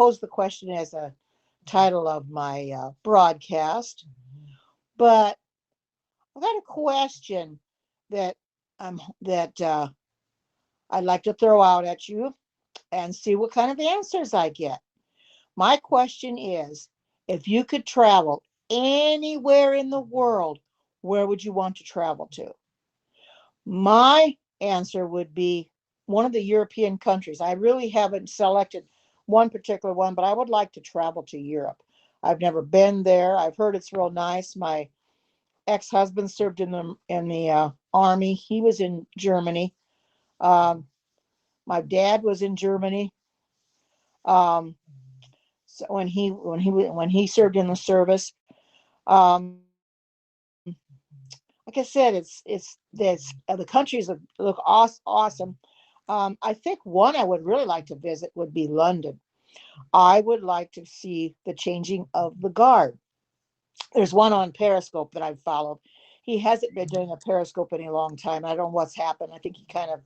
pose the question as a title of my broadcast, but I've got a question that I'd like to throw out at you and see what kind of answers I get. My question is, if you could travel anywhere in the world, where would you want to travel to? My answer would be one of the European countries. I really haven't selected one particular one, but I would like to travel to Europe. I've never been there. I've heard it's real nice. My ex-husband served in the army. He was in Germany. Um, my dad was in Germany. Um, so when he served in the service, um, like I said, the countries that look awesome. I think one I would really like to visit would be London. I would like to see the changing of the guard. There's one on Periscope that I've followed. He hasn't been doing a Periscope any long time. I don't know what's happened. I think he kind of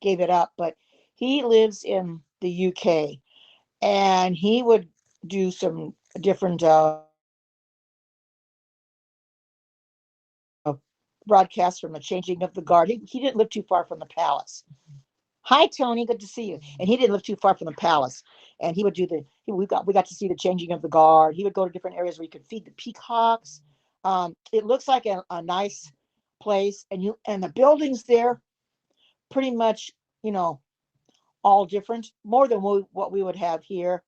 gave it up, but he lives in the UK, and he would do some different broadcasts from the changing of the guard. He didn't live too far from the palace. Hi Tony, good to see you. And he didn't live too far from the palace. And he would do we got to see the changing of the guard. He would go to different areas where you could feed the peacocks. It looks like a nice place, and the buildings there pretty much, you know, all different, more than what we would have here.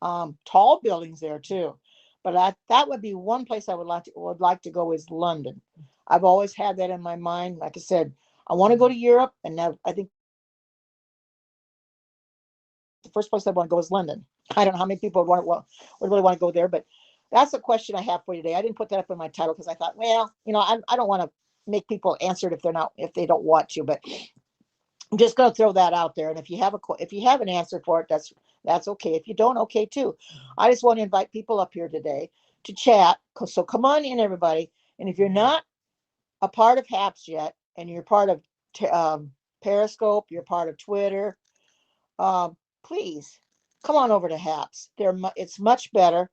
Tall buildings there too. But that would be one place I would like to go is London. I've always had that in my mind. Like I said, I want to go to Europe, and now I think the first place I want to go is London. I don't know how many people would really want to go there, but that's a question I have for you today. I didn't put that up in my title because I thought, well, I don't want to make people answer it if they don't want to, but I'm just going to throw that out there. And if you have an answer for it, that's okay. If you don't, okay too. I just want to invite people up here today to chat. So come on in, everybody. And if you're not a part of HAPS yet, and you're part of Periscope, you're part of Twitter, please come on over to HAPS. It's much better.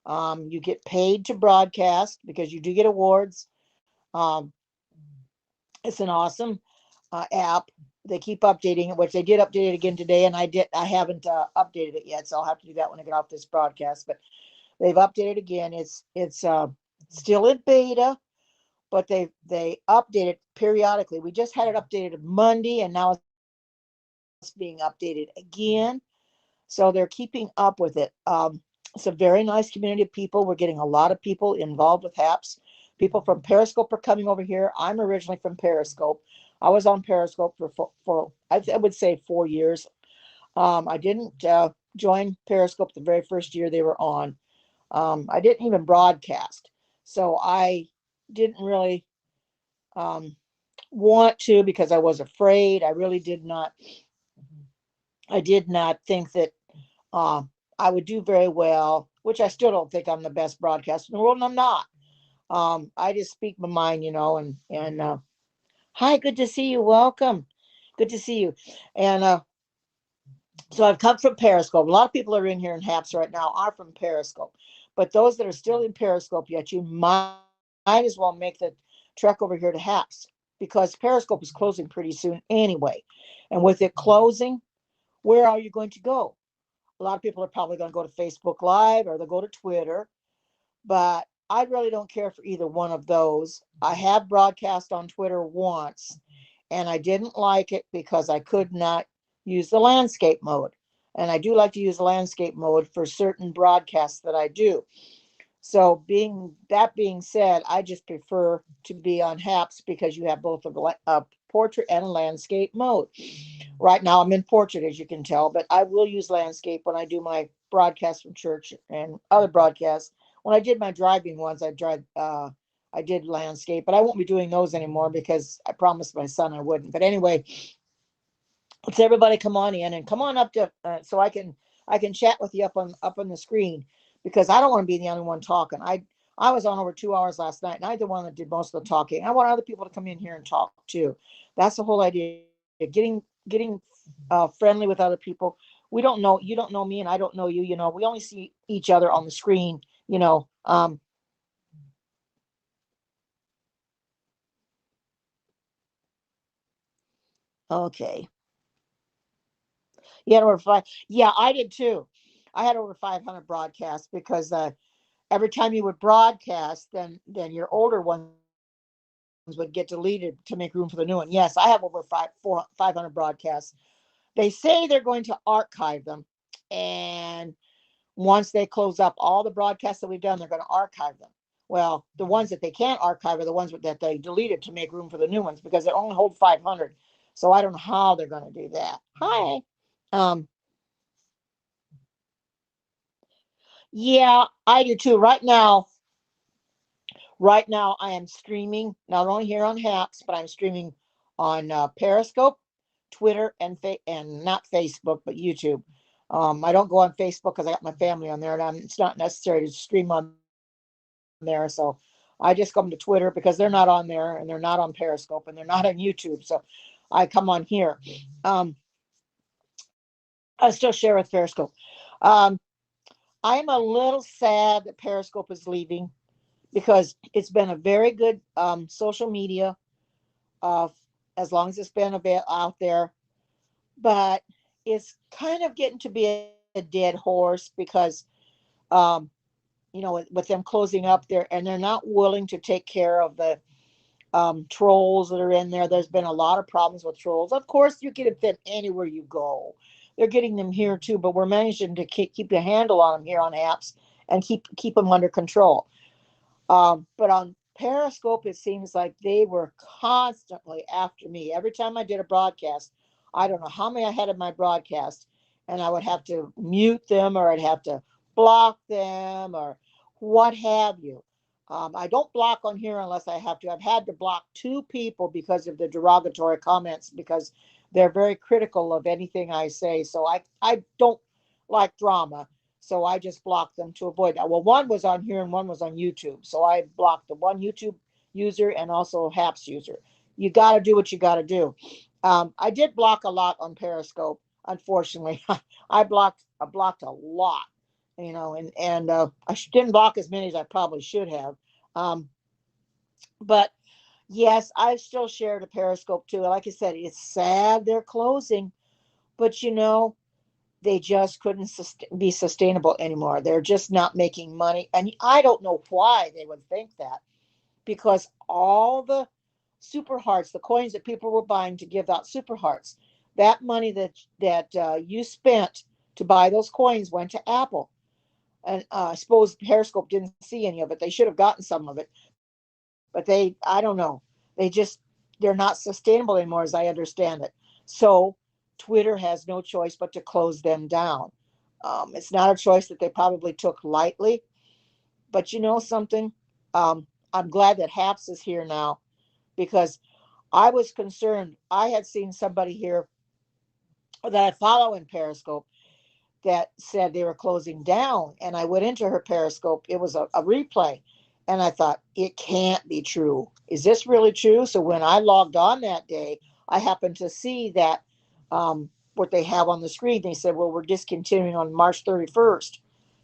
You get paid to broadcast because you do get awards. Um, it's an awesome app. They keep updating it, which they did update it again today, and I haven't updated it yet, so I'll have to do that when I get off this broadcast. But they've updated again. It's still in beta, but they update it periodically. We just had it updated Monday, and now it's being updated again. So they're keeping up with it. It's a very nice community of people. We're getting a lot of people involved with HAPS. People from Periscope are coming over here. I'm originally from Periscope. I was on Periscope for I would say 4 years. I didn't join Periscope the very first year they were on. I didn't even broadcast, so I didn't really um, want to because I was afraid. I really did not. I did not think that uh, I would do very well, which I still don't think I'm the best broadcaster in the world, and I'm not. I just speak my mind, and hi, good to see you. Welcome, good to see you. And so I've come from Periscope. A lot of people are in here in HAPS right now are from Periscope, but those that are still in Periscope yet, you might as well make the trek over here to HAPS because Periscope is closing pretty soon anyway. And with it closing, where are you going to go? A lot of people are probably going to go to Facebook Live or they'll go to Twitter, but I really don't care for either one of those. I have broadcast on Twitter once, and I didn't like it because I could not use the landscape mode. And I do like to use landscape mode for certain broadcasts that I do. So being said, I just prefer to be on HAPS because you have both a portrait and a landscape mode. Right now I'm in portrait, as you can tell, but I will use landscape when I do my broadcasts from church and other broadcasts. When I did my driving ones, I did landscape, but I won't be doing those anymore because I promised my son I wouldn't. But anyway, let's everybody come on in and come on up to so I can chat with you up on the screen because I don't want to be the only one talking. I was on over 2 hours last night, and I'm the one that did most of the talking. I want other people to come in here and talk too. That's the whole idea. Getting friendly with other people. we don't know, you don't know me and I don't know you, we only see each other on the screen, you know. Okay. You had over five. Yeah, I did too. I had over 500 broadcasts because every time you would broadcast, then your older ones would get deleted to make room for the new one. Yes, I have over 500 broadcasts. They say they're going to archive them, and once they close up all the broadcasts that we've done, they're going to archive them. Well, the ones that they can't archive are the ones that they deleted to make room for the new ones because they only hold 500. So I don't know how they're going to do that. Hi. Um, yeah, I do too. Right now, I am streaming not only here on Hacks, but I'm streaming on Periscope, Twitter, and not Facebook, but YouTube. I don't go on Facebook because I got my family on there, and it's not necessary to stream on there. So I just come to Twitter because they're not on there, and they're not on Periscope, and they're not on YouTube. So I come on here. Um, I still share with Periscope. Um, I'm a little sad that Periscope is leaving because it's been a very good social media uh, as long as it's been out there. But it's kind of getting to be a dead horse because, um, with them closing up there and they're not willing to take care of the trolls that are in there. There's been a lot of problems with trolls. Of course, you get them anywhere you go. They're getting them here too, but we're managing to keep a handle on them here on apps and keep them under control. But on Periscope, it seems like they were constantly after me. Every time I did a broadcast, I don't know how many I had in my broadcast, and I would have to mute them or I'd have to block them or what have you. I don't block on here unless I have to. I've had to block two people because of the derogatory comments because they're very critical of anything I say. So I don't like drama. So I just blocked them to avoid that. Well, one was on here and one was on YouTube. So I blocked the one YouTube user and also HAPS user. You got to do what you got to do. I did block a lot on Periscope. Unfortunately, I blocked a lot, and I didn't block as many as I probably should have. Um, but yes, I still share the Periscope too. Like I said, it's sad they're closing, but they just couldn't be sustainable anymore. They're just not making money. And I don't know why they would think that because all the super hearts, the coins that people were buying to give out super hearts, that money that you spent to buy those coins went to Apple. And I suppose Periscope didn't see any of it. They should have gotten some of it, but I don't know. They're not sustainable anymore, as I understand it. So Twitter has no choice but to close them down. It's not a choice that they probably took lightly, but you know something? I'm glad that Haps is here now because I was concerned. I had seen somebody here that I follow in Periscope that said they were closing down. And I went into her Periscope. It was a replay. And I thought, it can't be true. Is this really true? So when I logged on that day, I happened to see that what they have on the screen. They said, well, we're discontinuing on March 31st,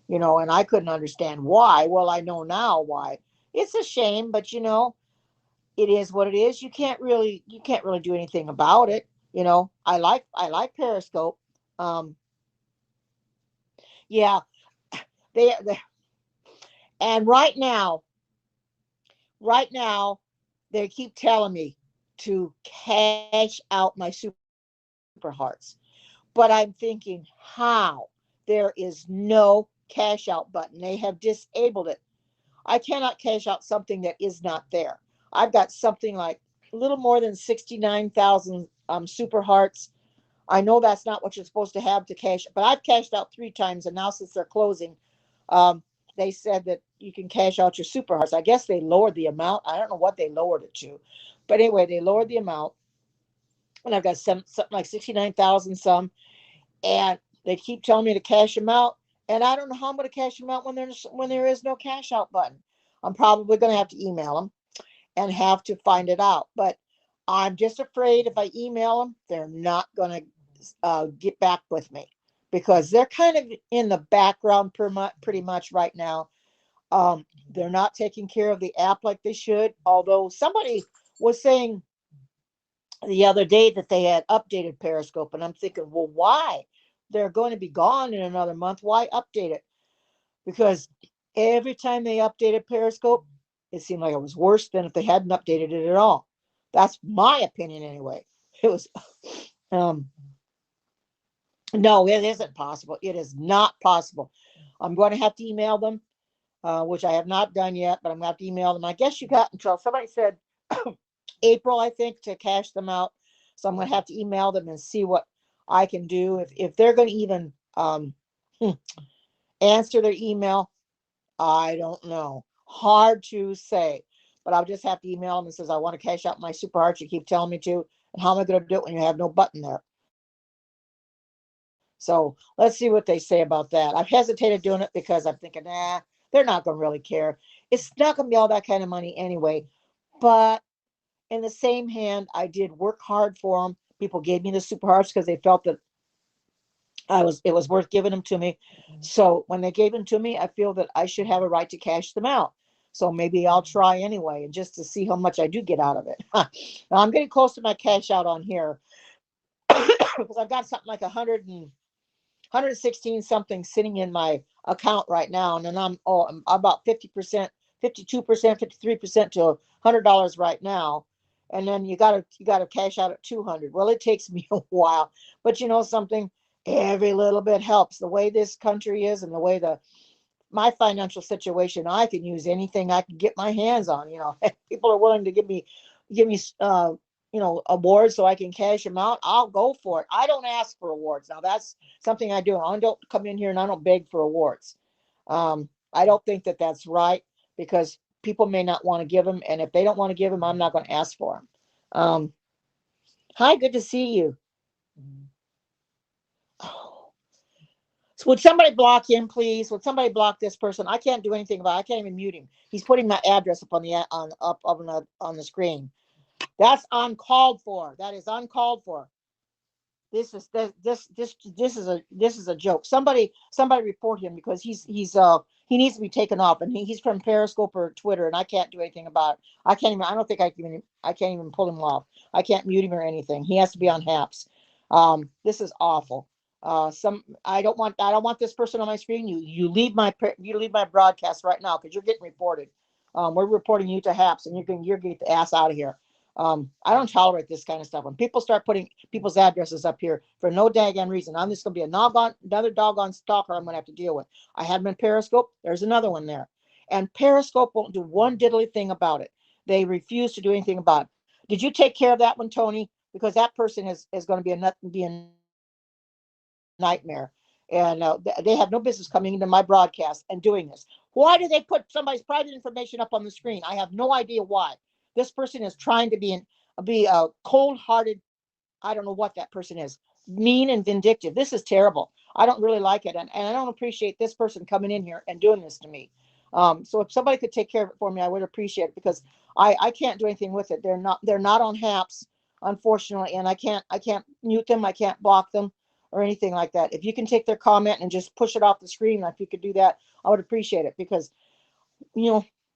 and I couldn't understand why. Well, I know now why. It's a shame, but it is what it is. You can't really do anything about it. I like Periscope. Um, yeah, they and right now, they keep telling me to cash out my super hearts. But I'm thinking, how? There is no cash out button. They have disabled it. I cannot cash out something that is not there. I've got something like a little more than 69,000 super hearts. I know that's not what you're supposed to have to cash, but I've cashed out 3 times, and now since they're closing, um, they said that you can cash out your super hearts. I guess they lowered the amount. I don't know what they lowered it to, but anyway, they lowered the amount, and I've got something like 69,000 some, and they keep telling me to cash them out, and I don't know how I'm going to cash them out when there is no cash out button. I'm probably going to have to email them and have to find it out, but I'm just afraid if I email them, they're not going to get back with me because they're kind of in the background pretty much right now. They're not taking care of the app like they should. Although somebody was saying the other day that they had updated Periscope, and I'm thinking, well, why? They're going to be gone in another month. Why update it? Because every time they updated Periscope, it seemed like it was worse than if they hadn't updated it at all. That's my opinion anyway. It was um no, it isn't possible. It is not possible. I'm going to have to email them, which I have not done yet, but I'm going to have to email them. I guess you got until somebody said April, I think, to cash them out. So I'm going to have to email them and see what I can do. If they're going to even answer their email, I don't know. Hard to say. But I'll just have to email them and says, I want to cash out my Super Hearts. You keep telling me to. And how am I going to do it when you have no button there? So let's see what they say about that. I've hesitated doing it because I'm thinking, they're not going to really care. It's not going to be all that kind of money anyway. But in the same hand, I did work hard for them. People gave me the Super Hearts because they felt that it was worth giving them to me. So when they gave them to me, I feel that I should have a right to cash them out. So maybe I'll try anyway, and just to see how much I do get out of it. Now I'm getting close to my cash out on here because I've got something like 116 something sitting in my account right now, and then I'm about 50%, 52%, 53% to $100 right now. And then you gotta cash out at 200. Well, it takes me a while, but you know something, every little bit helps. The way this country is and the way my financial situation, I can use anything I can get my hands on. You know, people are willing to give me awards so I can cash them out. I'll go for it. I don't ask for awards. Now that's something I do. I don't come in here and I don't beg for awards. I don't think that that's right because people may not want to give them, and if they don't want to give them, I'm not going to ask for them. Hi, good to see you. So would somebody block him, please? Would somebody block this person? I can't do anything about it. I can't even mute him. He's putting my address up on the screen. That's uncalled for. That is uncalled for. This is a joke. Somebody report him because he needs to be taken off, and he's from Periscope or Twitter, and I can't do anything about it. I don't think I can't even pull him off. I can't mute him or anything. He has to be on Haps. This is awful. I don't want this person on my screen. You leave my broadcast right now because you're getting reported. We're reporting you to Haps, and you're get the ass out of here. I don't tolerate this kind of stuff. When people start putting people's addresses up here for no daggone reason, I'm just going to be another doggone stalker I'm going to have to deal with. I had them in Periscope. There's another one there. And Periscope won't do one diddly thing about it. They refuse to do anything about it. Did you take care of that one, Tony? Because that person is going to be a nightmare. And they have no business coming into my broadcast and doing this. Why do they put somebody's private information up on the screen? I have no idea why. This person is trying to be a cold-hearted. I don't know what that person is. Mean and vindictive. This is terrible. I don't really like it, and I don't appreciate this person coming in here and doing this to me. So if somebody could take care of it for me, I would appreciate it because I can't do anything with it. They're not on Haps, unfortunately, and I can't mute them. I can't block them or anything like that. If you can take their comment and just push it off the screen, if you could do that, I would appreciate it because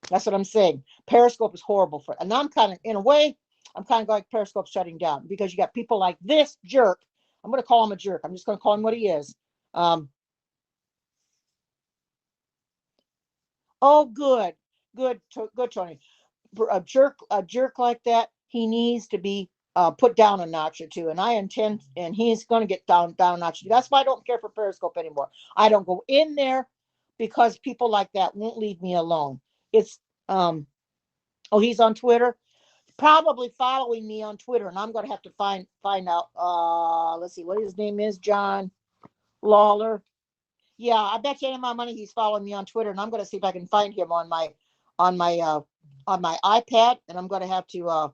that's what I'm saying. Periscope is horrible for it. And I'm kind of, in a way, I'm kind of like Periscope shutting down because you got people like this jerk. I'm going to call him a jerk. I'm just going to call him what he is. Oh, good, Tony. A jerk like that, he needs to be put down a notch or two. And I intend, and he's going to get down a notch. That's why I don't care for Periscope anymore. I don't go in there because people like that won't leave me alone. It's he's on Twitter, probably following me on Twitter, and I'm going to have to find out. Let's see what his name is. John Lawler. Yeah, I bet you any of my money he's following me on Twitter, and I'm going to see if I can find him on my iPad, and I'm going to have to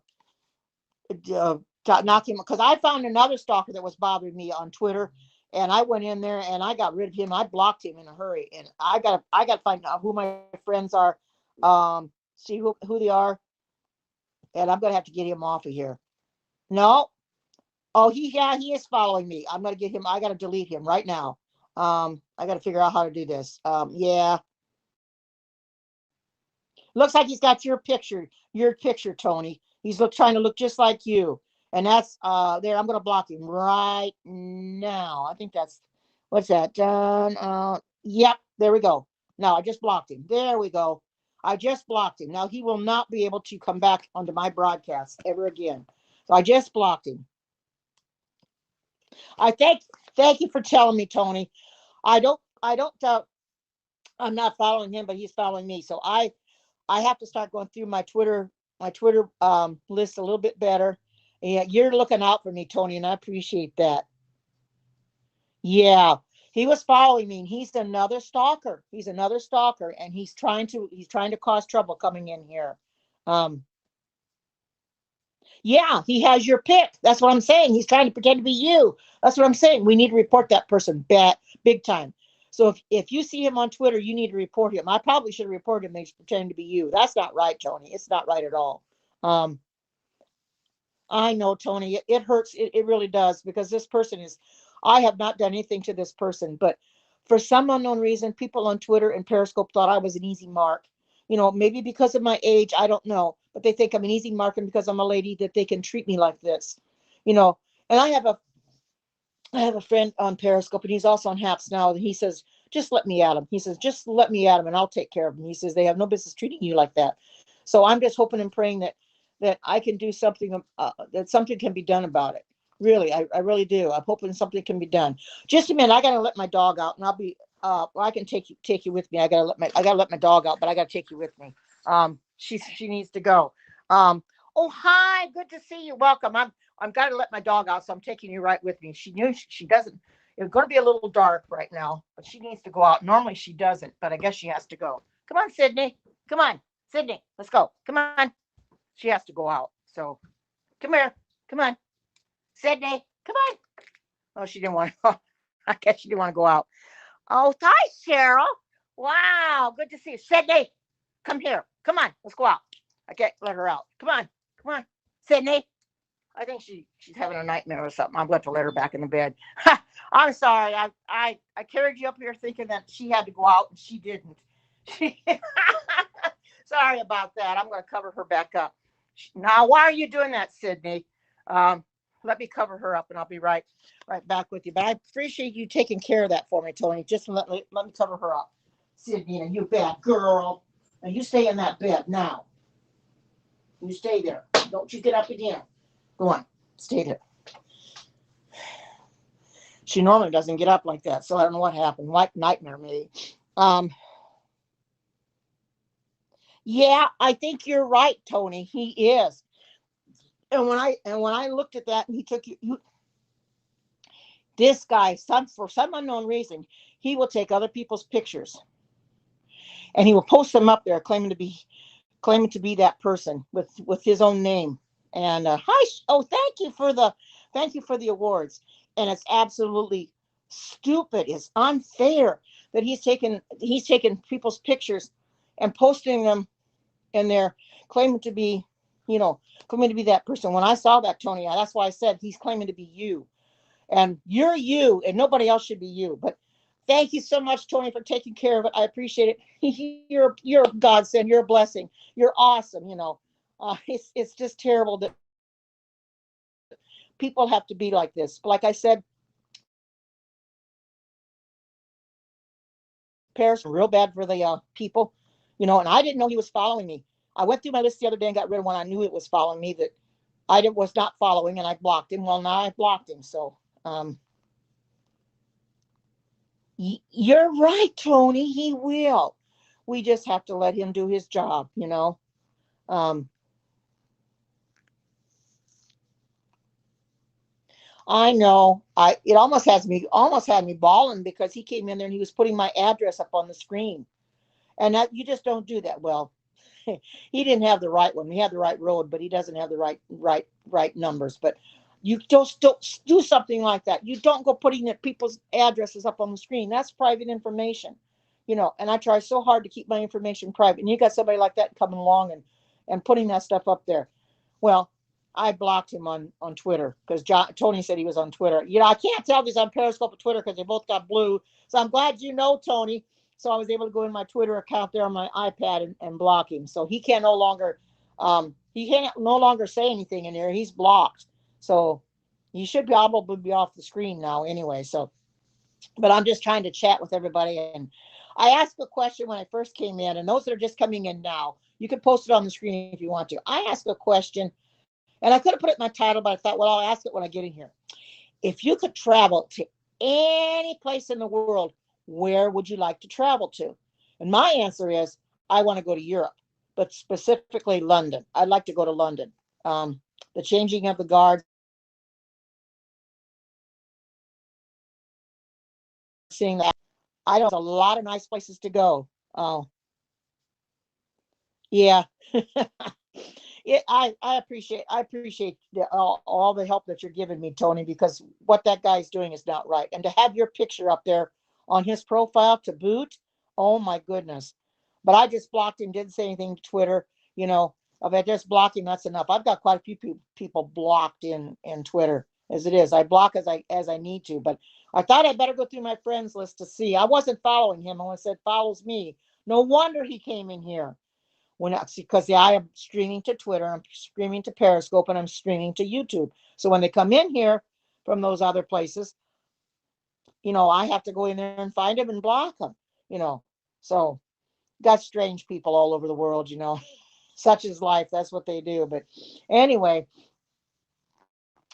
knock him because I found another stalker that was bothering me on Twitter, and I went in there and I got rid of him. I blocked him in a hurry, and I got to find out who my friends are, see who they are, and I'm going to have to get him off of here. No. Oh, he is following me. I'm going to get him. I got to delete him right now. I got to figure out how to do this. Yeah. Looks like he's got your picture, Tony. He's trying to look just like you. And that's there. I'm gonna block him right now. I think that's what's that? Done. Yep, there we go. Now I just blocked him. There we go. I just blocked him. Now he will not be able to come back onto my broadcast ever again. So I just blocked him. I thank you for telling me, Tony. I don't I'm not following him, but he's following me. So I have to start going through my Twitter list a little bit better. And you're looking out for me, Tony, and I appreciate that. Yeah, he was following me. And he's another stalker. He's another stalker, and he's trying to cause trouble coming in here. Um, yeah, he has your pick. That's what I'm saying. He's trying to pretend to be you. That's what I'm saying. We need to report that person big time. So if you see him on Twitter, you need to report him. I probably should report him. He's pretending to be you. That's not right, Tony. It's not right at all. Um, I know, Tony. It hurts. It really does because this person is. I have not done anything to this person, but for some unknown reason, people on Twitter and Periscope thought I was an easy mark. Maybe because of my age, I don't know, but they think I'm an easy mark, and because I'm a lady, that they can treat me like this. You know, and I have a friend on Periscope, and he's also on Haps now, and he says, just let me at him. He says, just let me at him, and I'll take care of him. He says, they have no business treating you like that. So I'm just hoping and praying that I can do something, that something can be done about it. Really, I really do. I'm hoping something can be done. Just a minute, I gotta let my dog out, and I'll be. Well, I can take you with me. I gotta let my dog out, but I gotta take you with me. She needs to go. Oh, hi, good to see you. Welcome. I'm gotta let my dog out, so I'm taking you right with me. She knew she doesn't. It's going to be a little dark right now, but she needs to go out. Normally she doesn't, but I guess she has to go. Come on, Sydney. Come on, Sydney. Let's go. Come on. She has to go out. So come here. Come on, Sydney. Come on. Oh, she didn't want to. I guess she didn't want to go out. Oh, hi, Cheryl. Wow, good to see you. Sydney, come here. Come on. Let's go out. I can't let her out. Come on. Come on. Sydney. I think she's having a nightmare or something. I'm going to let her back in the bed. I'm sorry. I carried you up here thinking that she had to go out, and she didn't. She, sorry about that. I'm going to cover her back up. Now, why are you doing that, Sydney? Um, let me cover her up, and I'll be right back with you. But I appreciate you taking care of that for me, Tony. Just let me cover her up, Sydney. And you bad girl. Now you stay in that bed now. You stay there. Don't you get up again. Go on, stay there. She normally doesn't get up like that, so I don't know what happened. Like nightmare, maybe. Um, yeah, I think you're right, Tony. He is. And when I looked at that, and he took you, this guy, for some unknown reason, he will take other people's pictures and he will post them up there, claiming to be that person with his own name. And hi, oh, thank you for the awards. And it's absolutely stupid. It's unfair that he's taken people's pictures and posting them, and they're claiming to be, you know, claiming to be that person. When I saw that, Tony, that's why I said he's claiming to be you, and you're you, and nobody else should be you. But thank you so much, Tony, for taking care of it. I appreciate it. You're a godsend. You're a blessing. You're awesome. It's just terrible that people have to be like this. Like I said, Paris real bad for the people, and I didn't know he was following me. I went through my list the other day and got rid of one I knew it was following me that was not following, and I blocked him. Well, now I blocked him. So um, you're right, Tony. He will. We just have to let him do his job. Um, I know. It almost had me bawling because he came in there and he was putting my address up on the screen, and that you just don't do that. Well, he didn't have the right one. He had the right road, but he doesn't have the right numbers. But you just don't do something like that. You don't go putting people's addresses up on the screen. That's private information. And I try so hard to keep my information private. And you got somebody like that coming along and putting that stuff up there. Well, I blocked him on Twitter because Tony said he was on Twitter. I can't tell if he's on Periscope or Twitter because they both got blue. So I'm glad you know, Tony. So I was able to go in my Twitter account there on my iPad and block him. So he can no longer say anything in there. He's blocked. So he should probably be off the screen now anyway. So, but I'm just trying to chat with everybody. And I asked a question when I first came in, and those that are just coming in now, you can post it on the screen if you want to. I asked a question, and I could have put it in my title, but I thought, well, I'll ask it when I get in here. If you could travel to any place in the world, where would you like to travel to? And my answer is, I want to go to Europe, but specifically London. I'd like to go to London. The changing of the guard, seeing that. I know there's a lot of nice places to go. Oh, yeah. I appreciate all the help that you're giving me, Tony, because what that guy's doing is not right. And to have your picture up there on his profile to boot, oh my goodness. But I just blocked him, didn't say anything to Twitter. If I just block him, that's enough. I've got quite a few people blocked in Twitter as it is. I block as I need to, but I thought I'd better go through my friends list to see. I wasn't following him. I said follows me. No wonder he came in here because I am streaming to Twitter, I'm streaming to Periscope, and I'm streaming to YouTube. So when they come in here from those other places, I have to go in there and find them and block them. So got strange people all over the world. Such is life. That's what they do. But anyway,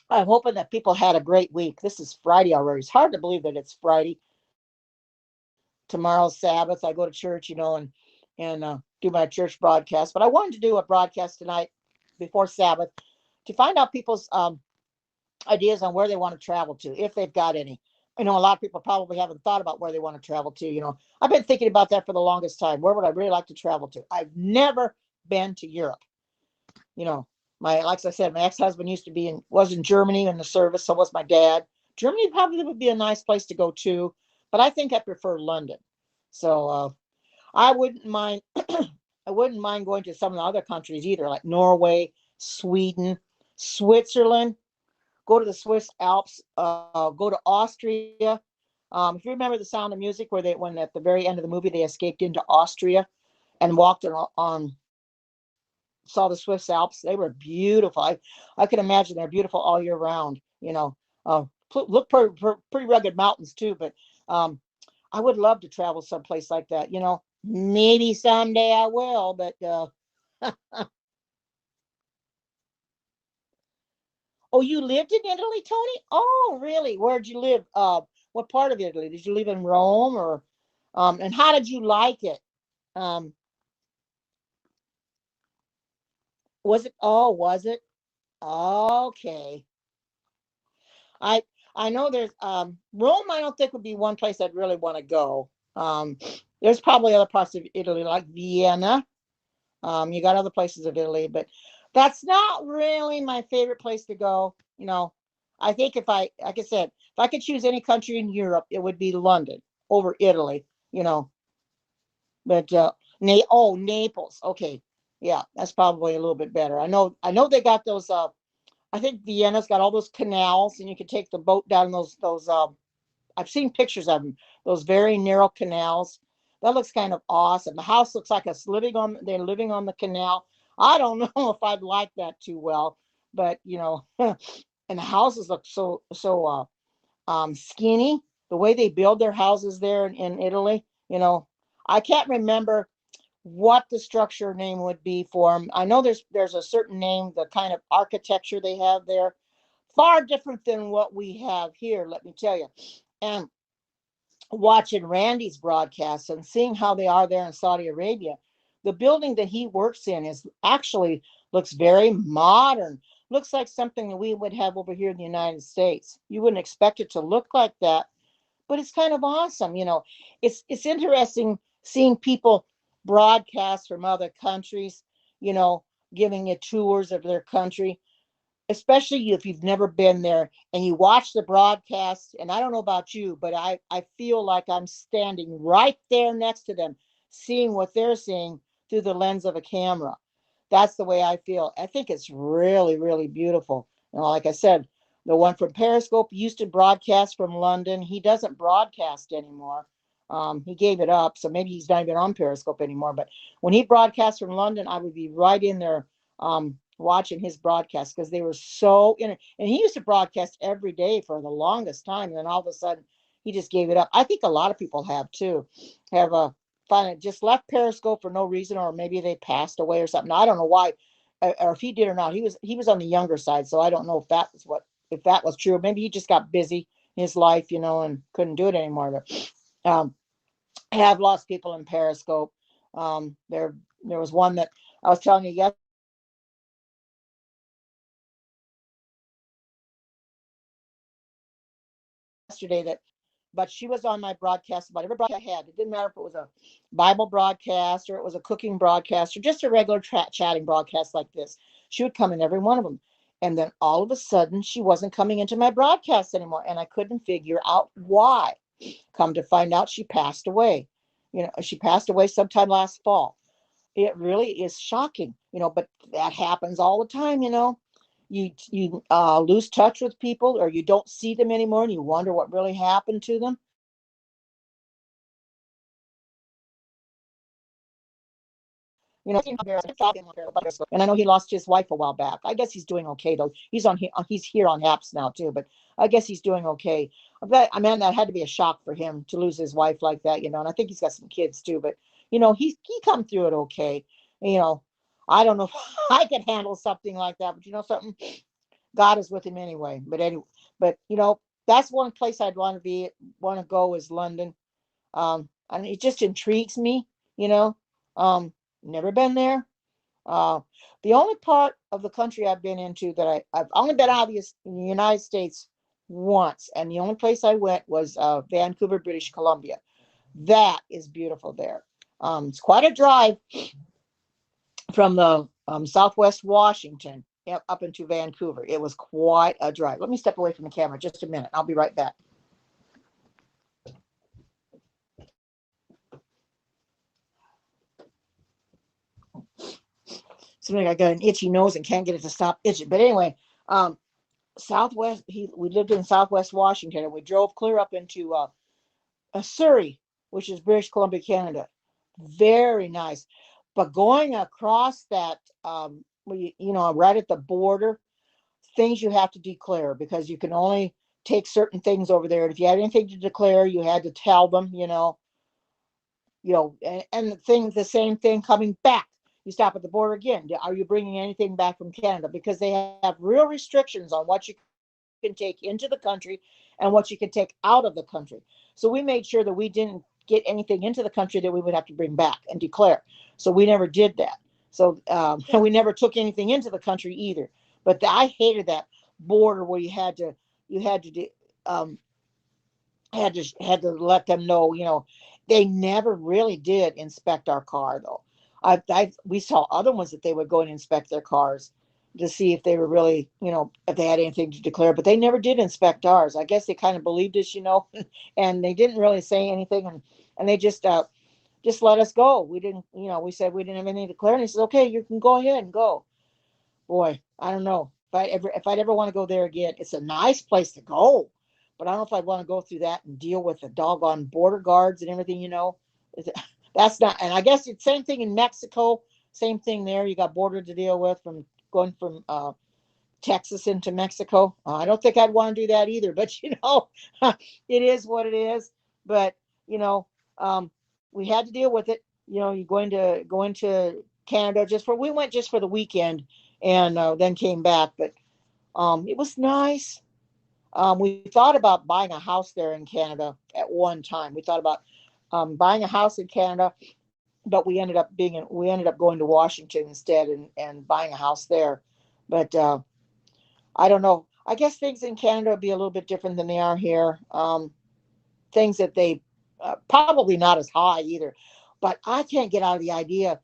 I'm hoping that people had a great week. This is Friday already. It's hard to believe that it's Friday. Tomorrow's Sabbath. I go to church, and do my church broadcast. But I wanted to do a broadcast tonight before Sabbath to find out people's ideas on where they want to travel to, if they've got any. A lot of people probably haven't thought about where they want to travel to. I've been thinking about that for the longest time. Where would I really like to travel to? I've never been to Europe. Like I said, my ex-husband was in Germany in the service. So was my dad. Germany probably would be a nice place to go to, but I think I prefer London. So I wouldn't mind. I wouldn't mind going to some of the other countries either, like Norway, Sweden, Switzerland. Go to the Swiss Alps. Go to Austria. If you remember The Sound of Music, when at the very end of the movie they escaped into Austria and walked on saw the Swiss Alps. They were beautiful. I can imagine they're beautiful all year round. Look pretty rugged mountains too. But I would love to travel someplace like that. Maybe someday I will. But oh, you lived in Italy, Tony? Oh, really? Where'd you live? What part of Italy? Did you live in Rome or? And how did you like it? Was it? Oh, was it? Okay. I I know there's Rome. I don't think would be one place I'd really want to go. There's probably other parts of Italy like Vienna. You got other places of Italy, but that's not really my favorite place to go. I think like I said, if I could choose any country in Europe, it would be London over Italy. But Naples. Okay, yeah, that's probably a little bit better. I know they got those. I think Vienna's got all those canals, and you can take the boat down those. I've seen pictures of them. Those very narrow canals. That looks kind of awesome. The house looks like they're living on the canal. I don't know if I'd like that too well, but and the houses look so skinny. The way they build their houses there in Italy, I can't remember what the structure name would be for them. I know there's a certain name, the kind of architecture they have there, far different than what we have here, let me tell you. And watching Randy's broadcasts and seeing how they are there in Saudi Arabia, the building that he works in looks very modern. Looks like something that we would have over here in the United States. You wouldn't expect it to look like that, but it's kind of awesome. It's interesting seeing people broadcast from other countries, giving you tours of their country, especially if you've never been there and you watch the broadcast. And I don't know about you, but I feel like I'm standing right there next to them, seeing what they're seeing through the lens of a camera. That's the way I feel. I think it's really, really beautiful. Like I said, the one from Periscope used to broadcast from London. He doesn't broadcast anymore. He gave it up, so maybe he's not even on Periscope anymore. But when he broadcast from London, I would be right in there watching his broadcasts because they were so in it. And he used to broadcast every day for the longest time, and then all of a sudden he just gave it up. I think a lot of people have too, have finally just left Periscope for no reason, or maybe they passed away or something. I don't know why, or if he did or not. He was on the younger side, so I don't know if that was true. Maybe he just got busy in his life, and couldn't do it anymore. But I have lost people in Periscope. There was one that I was telling you yesterday that, but she was on my broadcast about every broadcast I had. It didn't matter if it was a Bible broadcast or it was a cooking broadcast or just a regular chatting broadcast like this. She would come in every one of them. And then all of a sudden, she wasn't coming into my broadcast anymore. And I couldn't figure out why. Come to find out, she passed away. She passed away sometime last fall. It really is shocking, but that happens all the time. You lose touch with people, or you don't see them anymore, and you wonder what really happened to them. And I know he lost his wife a while back. I guess he's doing okay though. He's here on apps now too, but I guess he's doing okay. But I mean, that had to be a shock for him to lose his wife like that, and I think he's got some kids too. But he come through it okay. You know, I don't know if I could handle something like that, but something, God is with him anyway. But anyway, but that's one place I'd want to go is London. And it just intrigues me, you know. Never been there. Uh, the only part of the country I've been into that I've only been out of the United States once, and the only place I went was Vancouver, British Columbia. That is beautiful there. It's quite a drive from the Southwest Washington up into Vancouver. It was quite a drive. Let me step away from the camera just a minute. I'll be right back. Seems like I got an itchy nose and can't get it to stop itching. But anyway, we lived in Southwest Washington, and we drove clear up into Surrey, which is British Columbia, Canada. Very nice. But going across that, right at the border, things you have to declare because you can only take certain things over there. And if you had anything to declare, you had to tell them, and the same thing coming back. You stop at the border again. Are you bringing anything back from Canada? Because they have real restrictions on what you can take into the country and what you can take out of the country. So we made sure that we didn't get anything into the country that we would have to bring back and declare. So we never did that. So and we never took anything into the country either. But I hated that border where you had to um, had to let them know. They never really did inspect our car though. We saw other ones that they would go and inspect their cars to see if they were really, if they had anything to declare, but they never did inspect ours. I guess they kind of believed us, and they didn't really say anything, and they just let us go. We didn't, we said we didn't have anything to declare, and he said, okay, you can go ahead and go. Boy, I don't know if I'd ever want to go there again. It's a nice place to go, but I don't know if I'd want to go through that and deal with the doggone border guards and everything. That's not. And I guess it's same thing in Mexico. Same thing there. You got border to deal with from going from Texas into Mexico. I don't think I'd want to do that either. But it is what it is. But we had to deal with it. You're going to go into Canada we went just for the weekend and then came back. But it was nice. We thought about buying a house there in Canada at one time. We thought about buying a house in Canada, but we ended up going to Washington instead and buying a house there. But I don't know. I guess things in Canada would be a little bit different than they are here. Things that they probably not as high either. But I can't get out of the idea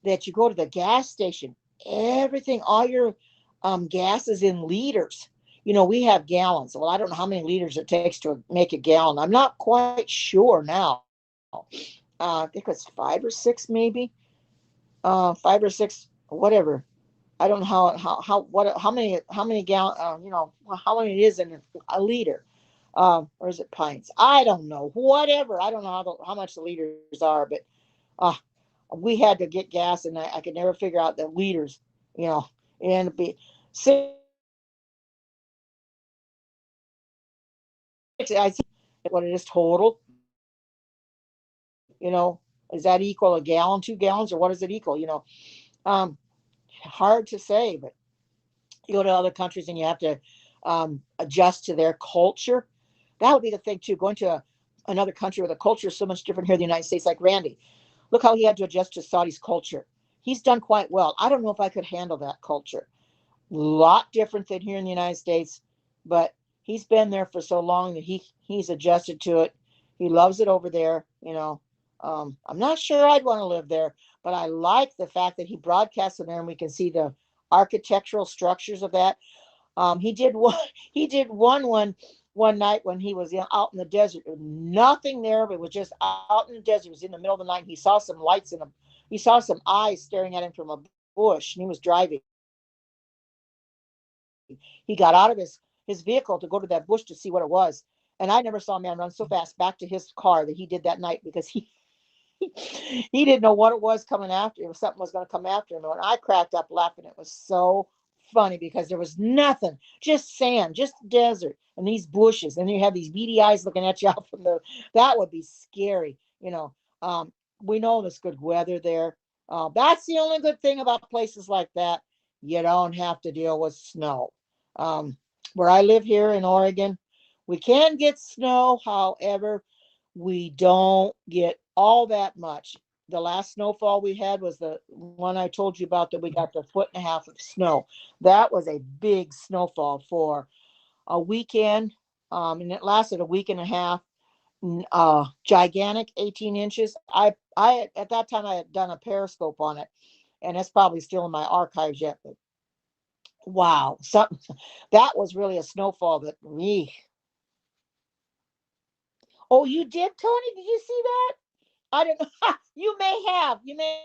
that you go to the gas station, all your gas is in liters. We have gallons. Well, I don't know how many liters it takes to make a gallon. I'm not quite sure now. I think it's 5 or 6, maybe 5 or 6 whatever. I don't know how many gallon, how many it is in a liter. Or is it pints? I don't know. Whatever. I don't know how much the liters are, but uh, we had to get gas, and I could never figure out the liters. You know, it ended up being 6. I see what it is total. Does that equal a gallon, 2 gallons, or what does it equal? Um, hard to say, but you go to other countries and you have to adjust to their culture. That would be the thing too. Going to another country where the culture is so much different here in the United States, like Randy. Look how he had to adjust to Saudi's culture. He's done quite well. I don't know if I could handle that culture. A lot different than here in the United States, but he's been there for so long that he's adjusted to it. He loves it over there. I'm not sure I'd want to live there, but I like the fact that he broadcasts in there and we can see the architectural structures of that. He did one. He did one night when he was out in the desert. Nothing there, but it was just out in the desert. It was in the middle of the night. He saw some lights in a. He saw some eyes staring at him from a bush, and he was driving. He got out of his vehicle to go to that bush to see what it was. And I never saw a man run so fast back to his car that he did that night because he didn't know what it was coming after him. Something was going to come after him. And I cracked up laughing. It was so funny because there was nothing, just sand, just desert, and these bushes. And you have these beady eyes looking at you out from the. That would be scary. We know there's good weather there. That's the only good thing about places like that. You don't have to deal with snow. Um, where I live here in Oregon, we can get snow. However, we don't get all that much. The last snowfall we had was the one I told you about that we got the foot and a half of snow. That was a big snowfall for a weekend, and it lasted a week and a half. Gigantic, 18 inches. I at that time I had done a periscope on it, and it's probably still in my archives yet. But wow, something that was really a snowfall that me. Oh, you did, Tony? Did you see that? I didn't. You may have. You may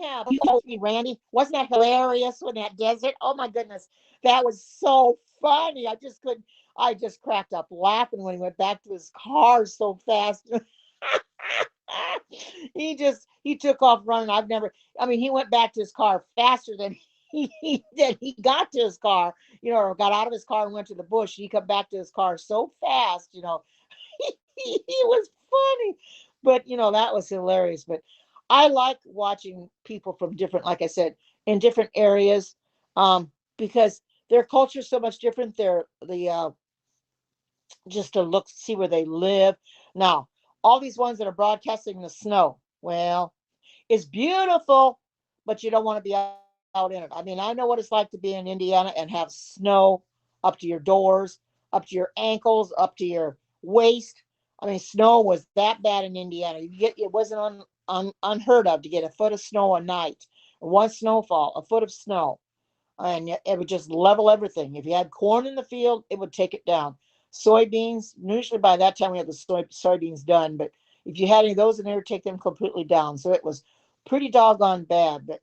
have. You told me, Randy. Wasn't that hilarious in that desert? Oh my goodness, that was so funny. I just couldn't. I just cracked up laughing when he went back to his car so fast. He took off running. I've never. I mean, he went back to his car faster than he got to his car. Or got out of his car and went to the bush. He come back to his car so fast. He was funny, but that was hilarious. But I like watching people from different, like I said, in different areas, because their culture is so much different. They're the just to look see where they live. Now, all these ones that are broadcasting the snow, well, it's beautiful, but you don't want to be out in it. I mean, I know what it's like to be in Indiana and have snow up to your doors, up to your ankles, up to your waist. I mean, snow was that bad in Indiana. It wasn't unheard of to get a foot of snow a night. One snowfall, a foot of snow, and it would just level everything. If you had corn in the field, it would take it down. Soybeans, usually by that time we had the soybeans done, but if you had any of those in there, take them completely down. So it was pretty doggone bad. But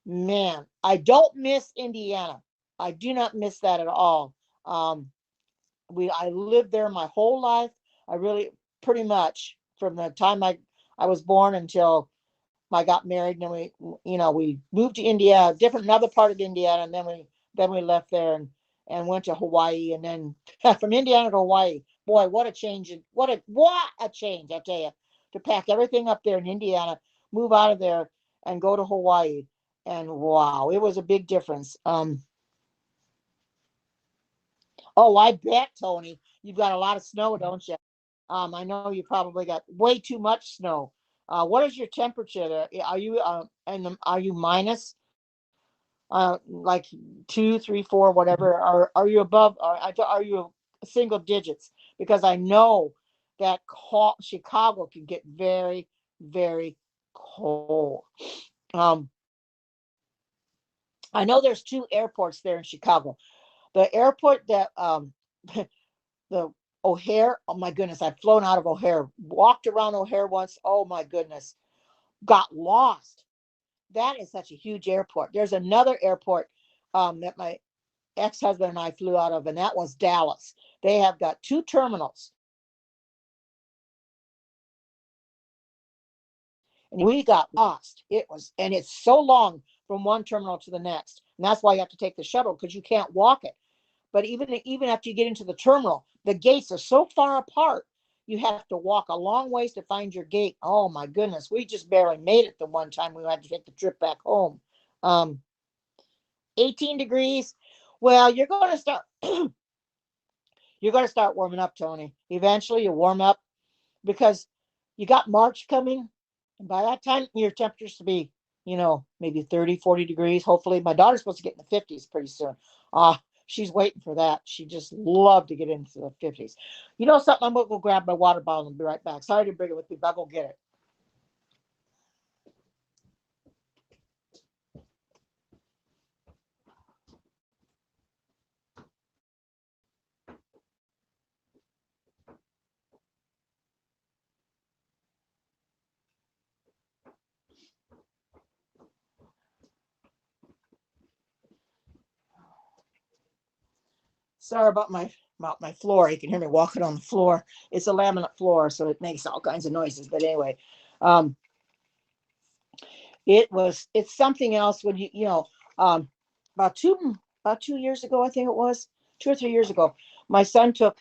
man, I don't miss Indiana. I do not miss that at all. Um, I lived there my whole life. I really pretty much from the time I was born until I got married, and then we moved to India, different another part of Indiana, and then we left there and went to Hawaii, and then from Indiana to Hawaii. Boy, what a change! What a change! I tell you, to pack everything up there in Indiana, move out of there, and go to Hawaii, and wow, it was a big difference. Oh, I bet, Tony, you've got a lot of snow, don't you? I know you probably got way too much snow. What is your temperature there? Are you minus like 2, 3, 4, whatever? Are you above? Are you single digits? Because I know that Chicago can get very, very cold. Um, I know there's two airports there in Chicago. The airport that the O'Hare, oh my goodness, I've flown out of O'Hare, walked around O'Hare once. Oh my goodness, got lost. That is such a huge airport. There's another airport that my ex-husband and I flew out of, and that was Dallas. They have got two terminals. And we got lost. And it's so long from one terminal to the next. And that's why you have to take the shuttle, because you can't walk it. But even after you get into the terminal, the gates are so far apart, you have to walk a long ways to find your gate. Oh my goodness, we just barely made it the one time we had to take the trip back home. 18 degrees. Well, you're going to start warming up, Tony. Eventually you warm up, because you got March coming, and by that time your temperatures to be, maybe 30, 40 degrees. Hopefully my daughter's supposed to get in the 50s pretty soon. She's waiting for that. She just loved to get into the 50s. You know something? I'm going to go grab my water bottle and be right back. Sorry to bring it with me, but I'll go get it. Sorry about my floor. You can hear me walking on the floor. It's a laminate floor, so it makes all kinds of noises. But anyway, um, it's something else when um, about two years ago, I think it was 2 or 3 years ago, my son took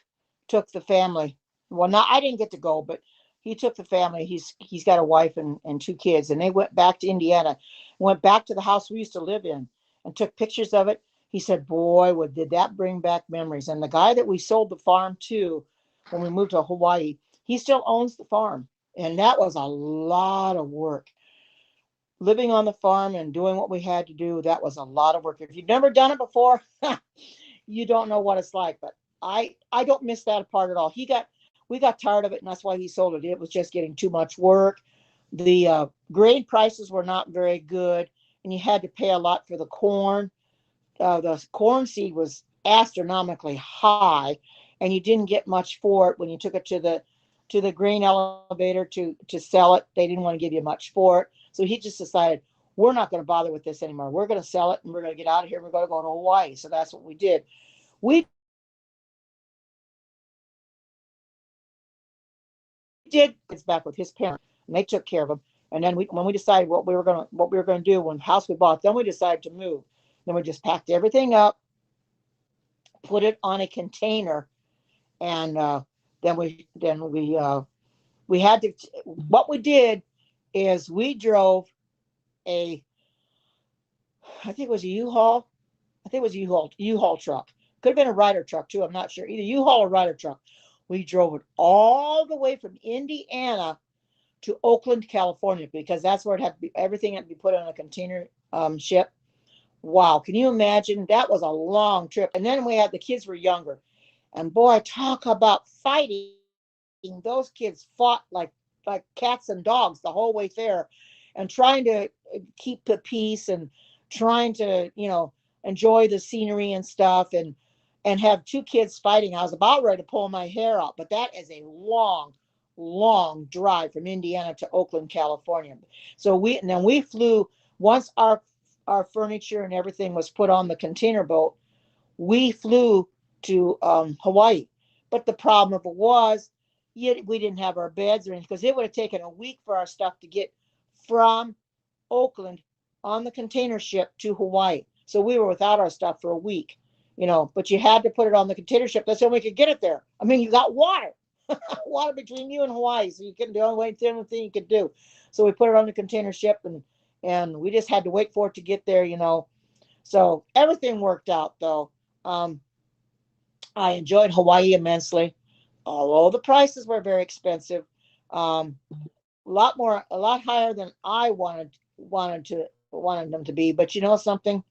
the family. Well, not I didn't get to go, but he took the family. He's got a wife and two kids, and they went back to Indiana, went back to the house we used to live in, and took pictures of it. He said, "Boy, what did that bring back memories!" And the guy that we sold the farm to when we moved to Hawaii, he still owns the farm, and that was a lot of work. Living on the farm and doing what we had to do, that was a lot of work. If you've never done it before, you don't know what it's like. But I don't miss that part at all. We got tired of it, and that's why he sold it. It was just getting too much work. The grain prices were not very good, and you had to pay a lot for the corn. The corn seed was astronomically high, and you didn't get much for it when you took it to the grain elevator to sell it. They didn't want to give you much for it, so he just decided, we're not going to bother with this anymore. We're going to sell it, and we're going to get out of here. We're going to go to Hawaii. So that's what we did. We did it's back with his parents, and they took care of him. And then when we decided what we were going to do when the house we bought, then we decided to move. Then we just packed everything up, put it on a container, and we had to. What we did is we drove a, I think it was a U-Haul. I think it was a U-Haul truck. Could have been a Ryder truck too. I'm not sure. Either U-Haul or Ryder truck. We drove it all the way from Indiana to Oakland, California, because that's where it had to be. Everything had to be put on a container ship. Wow, can you imagine? That was a long trip. And then the kids were younger, and boy, talk about fighting. Those kids fought like cats and dogs the whole way there, and trying to keep the peace, and trying to enjoy the scenery and stuff, and have two kids fighting. I was about ready to pull my hair out, but that is a long drive from Indiana to Oakland, California. So we flew. Once our furniture and everything was put on the container boat, we flew to Hawaii. But the problem of it was, we didn't have our beds or anything, because it would have taken a week for our stuff to get from Oakland on the container ship to Hawaii. So we were without our stuff for a week, but you had to put it on the container ship. That's the only way we could get it there. I mean, you got water, water between you and Hawaii. So you couldn't do the only thing you could do. So we put it on the container ship, and we just had to wait for it to get there. So everything worked out though. I enjoyed Hawaii immensely, although the prices were very expensive. A lot higher than I wanted them to be. But you know something?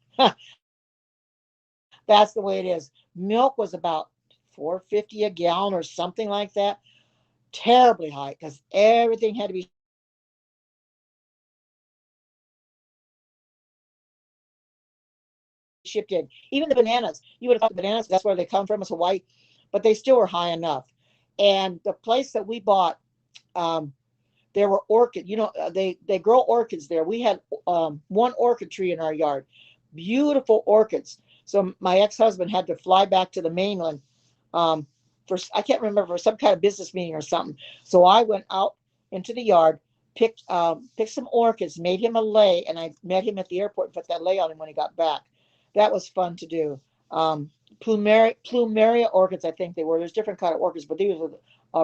That's the way it is. Milk was about $4.50 a gallon or something like that. Terribly high, because everything had to be shipped in. Even the bananas, you would have thought the bananas, that's where they come from, is Hawaii, but they still were high enough. And the place that we bought, um, there were orchid. They grow orchids there. We had one orchid tree in our yard, beautiful orchids. So my ex-husband had to fly back to the mainland, um, for I can't remember, for some kind of business meeting or something. So I went out into the yard, picked some orchids, made him a lei, and I met him at the airport and put that lei on him when he got back. That was fun to do. Plumeria orchids, I think they were. There's different kind of orchids, but these were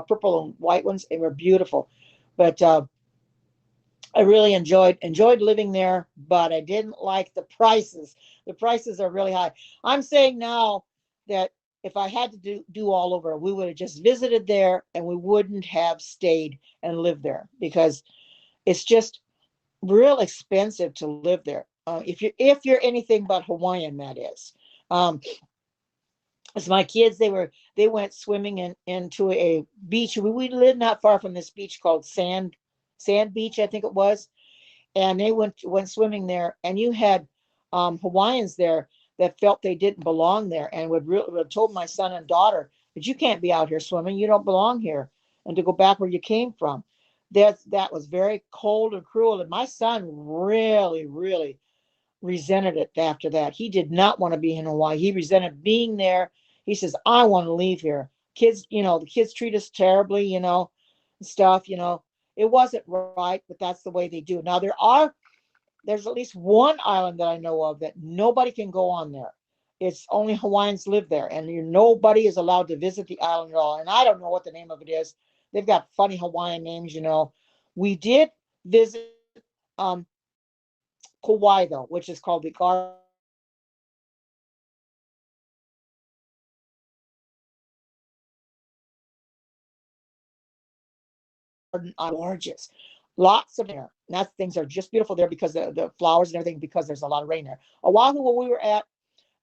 purple and white ones. They were beautiful. But I really enjoyed living there, but I didn't like the prices. The prices are really high. I'm saying now that if I had to do all over, we would have just visited there and we wouldn't have stayed and lived there, because it's just real expensive to live there. If you're anything but Hawaiian, that is. Um, as my kids, they went swimming into a beach. We lived not far from this beach called Sand Beach, I think it was, and they went swimming there, and you had Hawaiians there that felt they didn't belong there, and would told my son and daughter that you can't be out here swimming, you don't belong here, and to go back where you came from. That was very cold and cruel, and my son really, really resented it after that. He did not want to be in Hawaii. He resented being there. He says, I want to leave here. Kids, the kids treat us terribly, stuff, It wasn't right, but that's the way they do. Now there's at least one island that I know of that nobody can go on there. It's only Hawaiians live there, and nobody is allowed to visit the island at all. And I don't know what the name of it is. They've got funny Hawaiian names. We did visit um, Kauai, though, which is called the Garden Island. Gorgeous. Lots of air. And that things are just beautiful there because the flowers and everything, because there's a lot of rain there. Oahu, where we were at,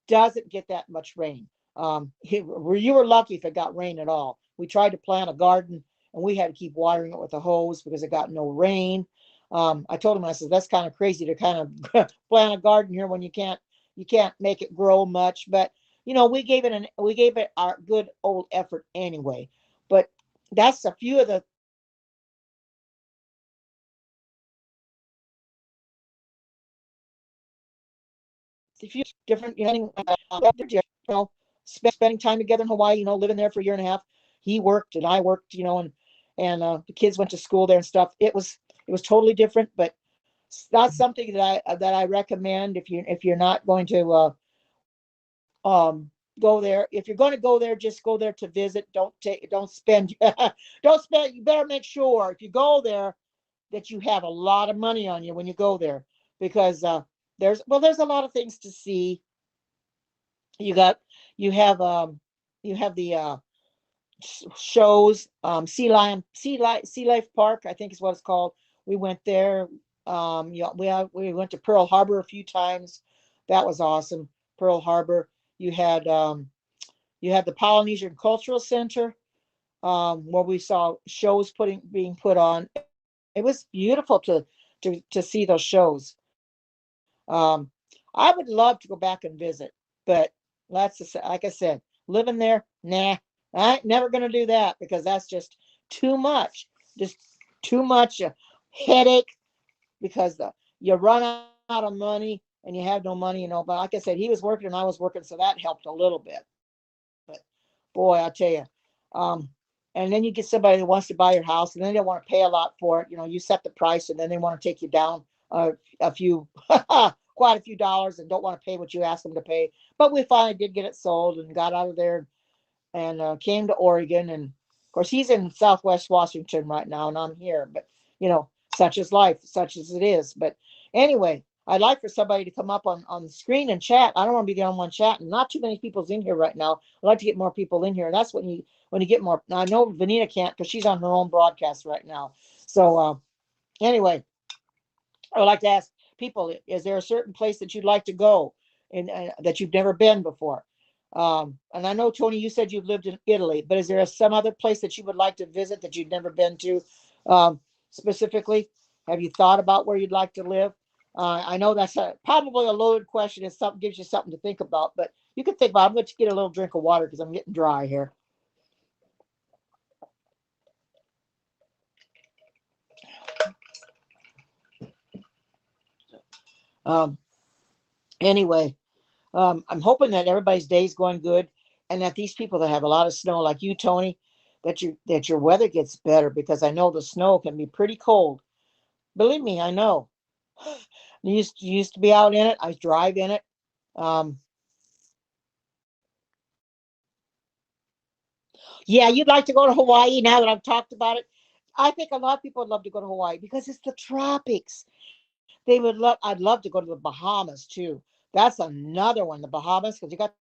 doesn't get that much rain. You were lucky if it got rain at all. We tried to plant a garden and we had to keep watering it with a hose because it got no rain. I told him, I said, that's kind of crazy to kind of plant a garden here when you can't make it grow much. But we gave it our good old effort anyway. But that's a few of the few different, spending time together in Hawaii, living there for a year and a half. He worked and I worked, and the kids went to school there and stuff. It was totally different, but that's something that I recommend if you're not going to go there. If you're going to go there, just go there to visit. Don't spend don't spend. You better make sure if you go there that you have a lot of money on you when you go there, because there's a lot of things to see. You got you have the shows, Sea Life Park, I think is what it's called. We went there. We went to Pearl Harbor a few times. That was awesome. Pearl Harbor. You had you had the Polynesian Cultural Center, where we saw shows being put on. It was beautiful to see those shows. I would love to go back and visit, but like I said, living there, nah, I ain't never gonna do that because that's too much, just too much headache, because you run out of money and you have no money. But like I said, he was working and I was working, so that helped a little bit. But boy, I tell you, um, and then you get somebody that wants to buy your house, and then they want to pay a lot for it. You set the price, and then they want to take you down a few, quite a few dollars, and don't want to pay what you ask them to pay. But we finally did get it sold and got out of there, and came to Oregon. And of course, he's in Southwest Washington right now, and I'm here. But such is life, such as it is. But anyway, I'd like for somebody to come up on the screen and chat. I don't want to be the only one chatting. Not too many people's in here right now. I'd like to get more people in here. And that's when you get more. Now, I know Vanita can't because she's on her own broadcast right now. So anyway, I would like to ask people: is there a certain place that you'd like to go, and that you've never been before? And I know, Tony, you said you've lived in Italy, but is there some other place that you would like to visit that you've never been to? Specifically, have you thought about where you'd like to live? I know that's probably a loaded question. It gives you something to think about, but you can think about it. I'm going to get a little drink of water because I'm getting dry here. Um, anyway, I'm hoping that everybody's day is going good, and that these people that have a lot of snow, like you, Tony, that your weather gets better, because I know the snow can be pretty cold. Believe me, I know. Used to be out in it. I drive in it. Um, yeah, you'd like to go to Hawaii now that I've talked about it. I think a lot of people would love to go to Hawaii because it's the tropics. They would love. I'd love to go to the Bahamas too. That's another one, the Bahamas, because you got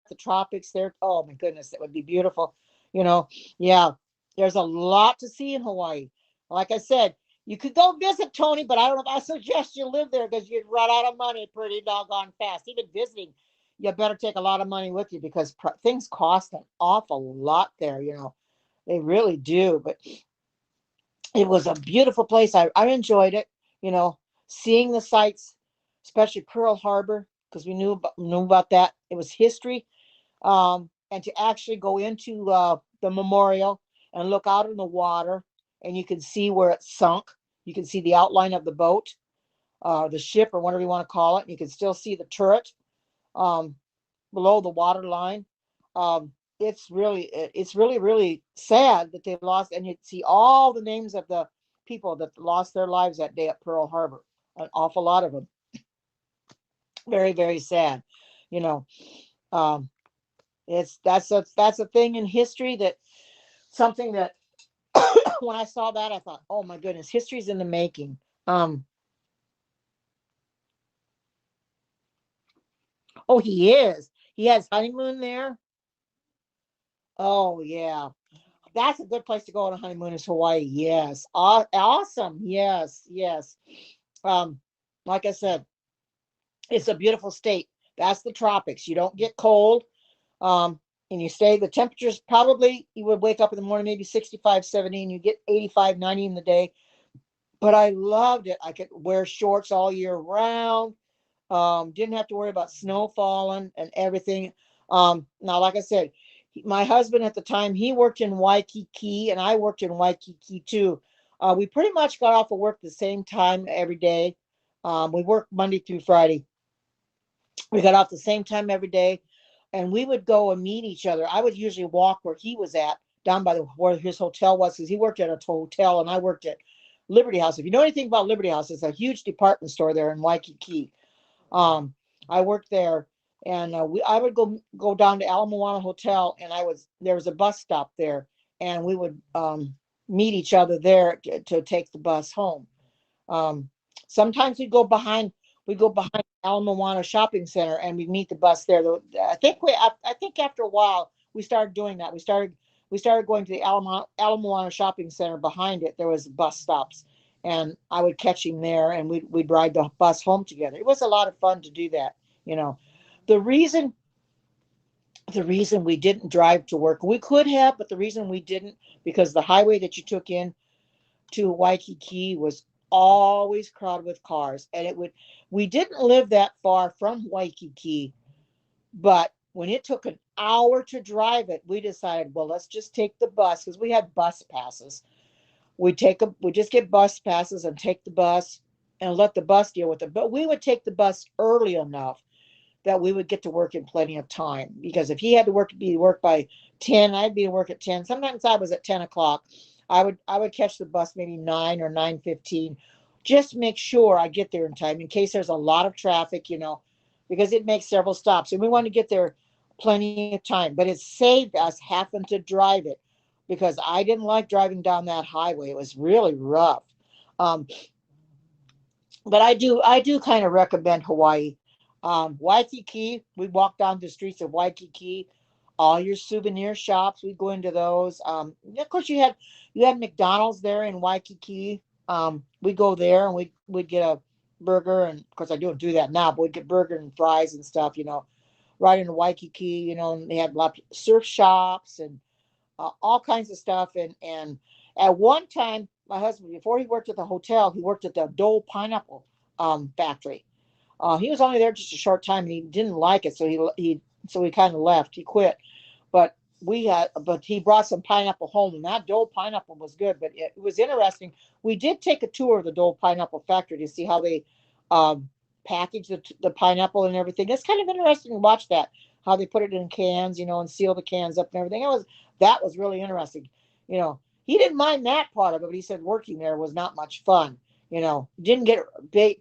the tropics there. Oh my goodness, that would be beautiful. You know, yeah. There's a lot to see in Hawaii. Like I said, you could go visit Tony, but I don't know if I suggest you live there because you'd run out of money pretty doggone fast. Even visiting, you better take a lot of money with you because things cost an awful lot there. They really do. But it was a beautiful place. I enjoyed it. You know, seeing the sights, especially Pearl Harbor, because we knew about that. It was history. And to actually go into the memorial and look out in the water, and you can see where it sunk. You can see the outline of the boat, the ship, or whatever you want to call it. You can still see the turret um, below the water line. Um, it's really sad that they lost, and you see all the names of the people that lost their lives that day at Pearl Harbor. An awful lot of them. Very, very sad. You know, um, it's that's a thing in history, that something that when I saw that, I thought, oh my goodness, history's in the making. Um, oh, he is. He has honeymoon there. Oh yeah, that's a good place to go on a honeymoon, is Hawaii. Yes, awesome. Yes, yes. Um, like I said, it's a beautiful state. That's the tropics. You don't get cold. Um, and you stay, the temperatures probably, you would wake up in the morning, maybe 65, 70, and you get 85, 90 in the day. But I loved it. I could wear shorts all year round. Didn't have to worry about snow falling and everything. Now, like I said, my husband at the time, he worked in Waikiki, and I worked in Waikiki too. We pretty much got off of work the same time every day. We worked Monday through Friday. We got off the same time every day, and we would go and meet each other. I would usually walk where he was at, down by where his hotel was, because he worked at a hotel and I worked at Liberty House. If you know anything about Liberty House, it's a huge department store there in Waikiki. Um, I worked there, and I would go down to Ala Moana Hotel, and there was a bus stop there, and we would meet each other there to take the bus home. Um, Sometimes we go behind Ala Moana Shopping Center, and we meet the bus there. I think after a while we started doing that. We started going to the Ala Moana Shopping Center. Behind it, there was bus stops, and I would catch him there, and we'd ride the bus home together. It was a lot of fun to do that. You know, the reason the reason we didn't drive to work, we could have, but the reason we didn't, because the highway that you took in to Waikiki was always crowded with cars, and we didn't live that far from Waikiki, but when it took an hour to drive it, we decided, well, let's just take the bus, because we had bus passes. We just get bus passes and take the bus and let the bus deal with it. But we would take the bus early enough that we would get to work in plenty of time. Because if he had to be to work by 10, I'd be to work at 10. Sometimes I was at 10 o'clock. I would catch the bus maybe 9 or 9:15, just make sure I get there in time in case there's a lot of traffic, because it makes several stops. And we want to get there plenty of time. But it saved us having to drive it, because I didn't like driving down that highway. It was really rough. Um, but I do kind of recommend Hawaii. Waikiki, we walk down the streets of Waikiki. All your souvenir shops, we go into those. Of course, you had McDonald's there in Waikiki. We go there and we'd get a burger, and of course I don't do that now, but we'd get burger and fries and stuff. Right in Waikiki. And they had lots of surf shops and all kinds of stuff. And at one time, my husband, before he worked at the hotel, he worked at the Dole Pineapple factory. He was only there just a short time, and he didn't like it, so he kind of left. He quit. But he brought some pineapple home, and that Dole pineapple was good. But it was interesting. We did take a tour of the Dole Pineapple factory to see how they um, package the pineapple and everything. It's kind of interesting to watch that, how they put it in cans, and seal the cans up and everything. That was really interesting. He didn't mind that part of it, but he said working there was not much fun. Didn't get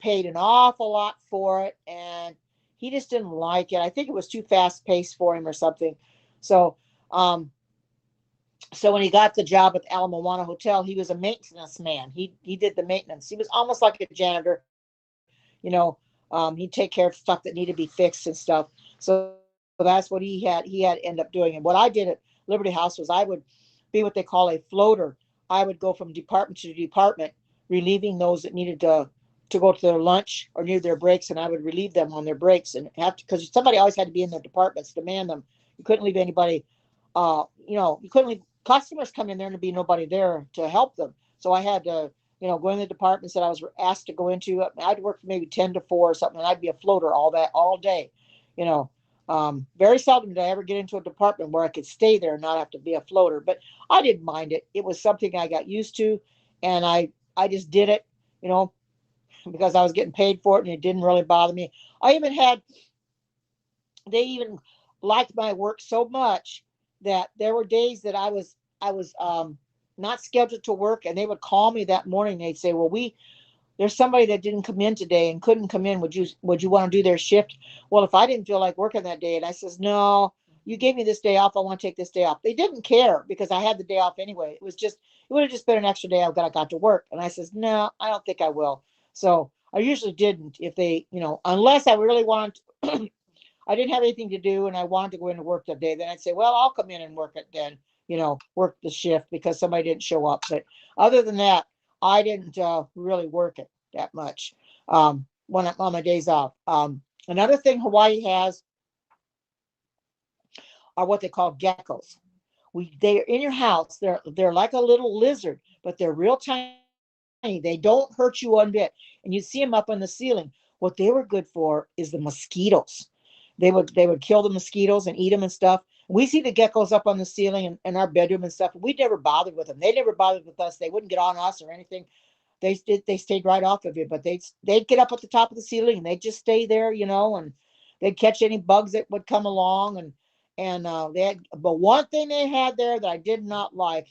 paid an awful lot for it, and he just didn't like it. I think it was too fast paced for him or something. So, so when he got the job at the Ala Moana Hotel, he was a maintenance man. He did the maintenance. He was almost like a janitor. He'd take care of stuff that needed to be fixed and stuff. So that's what he had ended up doing. And what I did at Liberty House was I would be what they call a floater. I would go from department to department, relieving those that needed to go to their lunch or near their breaks, and I would relieve them on their breaks and have to, because somebody always had to be in their departments to man them. You couldn't leave anybody. You couldn't leave customers come in there and there'd be nobody there to help them. So I had to, go in the departments that I was asked to go into. I'd work maybe 10 to 4 or something, and I'd be a floater all day. You know, very seldom did I ever get into a department where I could stay there and not have to be a floater. But I didn't mind it. It was something I got used to, and I just did it, you know, because I was getting paid for it, and it didn't really bother me. I even had they even liked my work so much that there were days that I was not scheduled to work, and they would call me that morning. They'd say, "Well, there's somebody that didn't come in today and couldn't come in. Would you want to do their shift?" Well, if I didn't feel like working that day, and I says, "No, you gave me this day off. I want to take this day off." They didn't care because I had the day off anyway. It would have just been an extra day I got to work. And I says, "No, I don't think I will." So I usually didn't if they, unless I really wanted I didn't have anything to do and I wanted to go into work that day, then I'd say, well, I'll come in and work it then, work the shift because somebody didn't show up. But other than that, I didn't really work it that much when I'm on my days off. Another thing Hawaii has are what they call geckos. They're in your house. They're like a little lizard, but they're real tiny. They don't hurt you one bit, and you see them up on the ceiling. What they were good for is the mosquitoes. They would kill the mosquitoes and eat them and stuff. We see the geckos up on the ceiling in our bedroom and stuff. We never bothered with them. They never bothered with us. They wouldn't get on us or anything. They stayed right off of you, but they'd get up at the top of the ceiling and they'd just stay there, and they'd catch any bugs that would come along. And they had, but one thing they had there that I did not like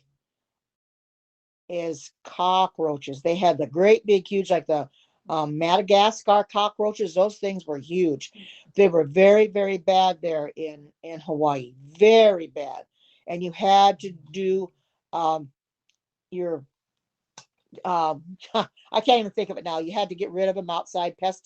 is cockroaches. They had the great big huge, like the Madagascar cockroaches. Those things were huge. They were very, very bad there in Hawaii. Very bad. And you had to do your I can't even think of it now. You had to get rid of them outside, pest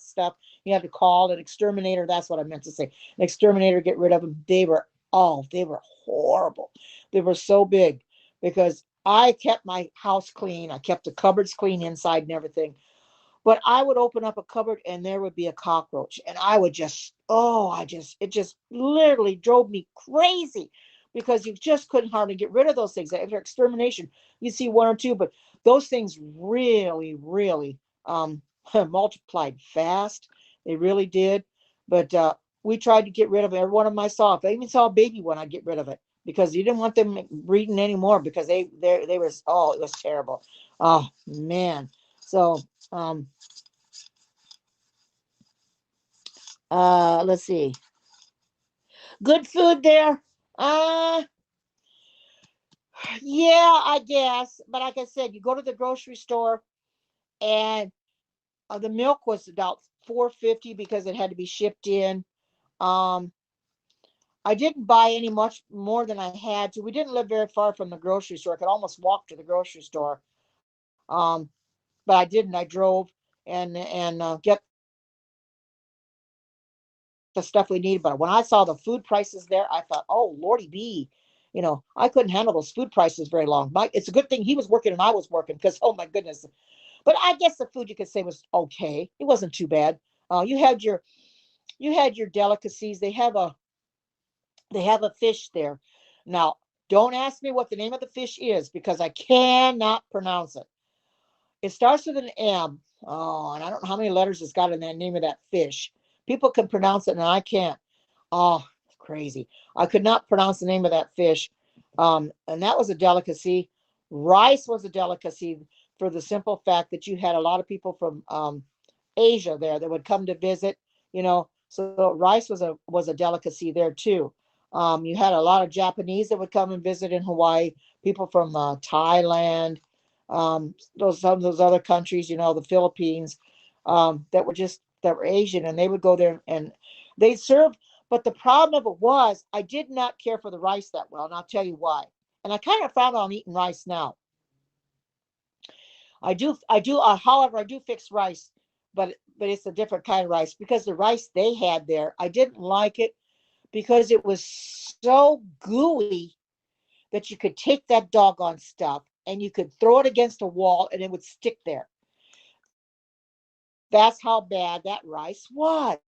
stuff. You had to call an exterminator. That's what I meant to say. An exterminator, get rid of them. They were horrible. They were so big because I kept my house clean. I kept the cupboards clean inside and everything. But I would open up a cupboard and there would be a cockroach. And I would it just literally drove me crazy because you just couldn't hardly get rid of those things. After extermination, you see one or two, but those things really, really multiplied fast. They really did. But we tried to get rid of every one of them I saw. If I even saw a baby one, I'd get rid of it because you didn't want them breeding anymore because they were, it was terrible. Oh, man. So, let's see. Good food there. Uh, yeah, I guess. But like I said, you go to the grocery store and the milk was about 4.50 because it had to be shipped in. Um, I didn't buy any much more than I had to. We didn't live very far from the grocery store. I could almost walk to the grocery store. But I didn't. I drove and get the stuff we needed. But when I saw the food prices there, I thought, oh, Lordy B, I couldn't handle those food prices very long. It's a good thing he was working and I was working because, oh my goodness. But I guess the food you could say was okay. It wasn't too bad. You had your delicacies. They have a fish there. Now, don't ask me what the name of the fish is because I cannot pronounce it. It starts with an M. Oh, and I don't know how many letters it's got in that name of that fish. People can pronounce it and I can't. Oh, crazy. I could not pronounce the name of that fish. And that was a delicacy. Rice was a delicacy for the simple fact that you had a lot of people from Asia there that would come to visit, so rice was a delicacy there too. You had a lot of Japanese that would come and visit in Hawaii, people from Thailand, those some of those other countries, the Philippines, that were Asian, and they would go there and they served. But the problem of it was, I did not care for the rice that well, and I'll tell you why. And I kind of found out I'm eating rice now. I do. However, I do fix rice, but it's a different kind of rice because the rice they had there, I didn't like it because it was so gooey that you could take that doggone stuff and you could throw it against a wall and it would stick there. That's how bad that rice was.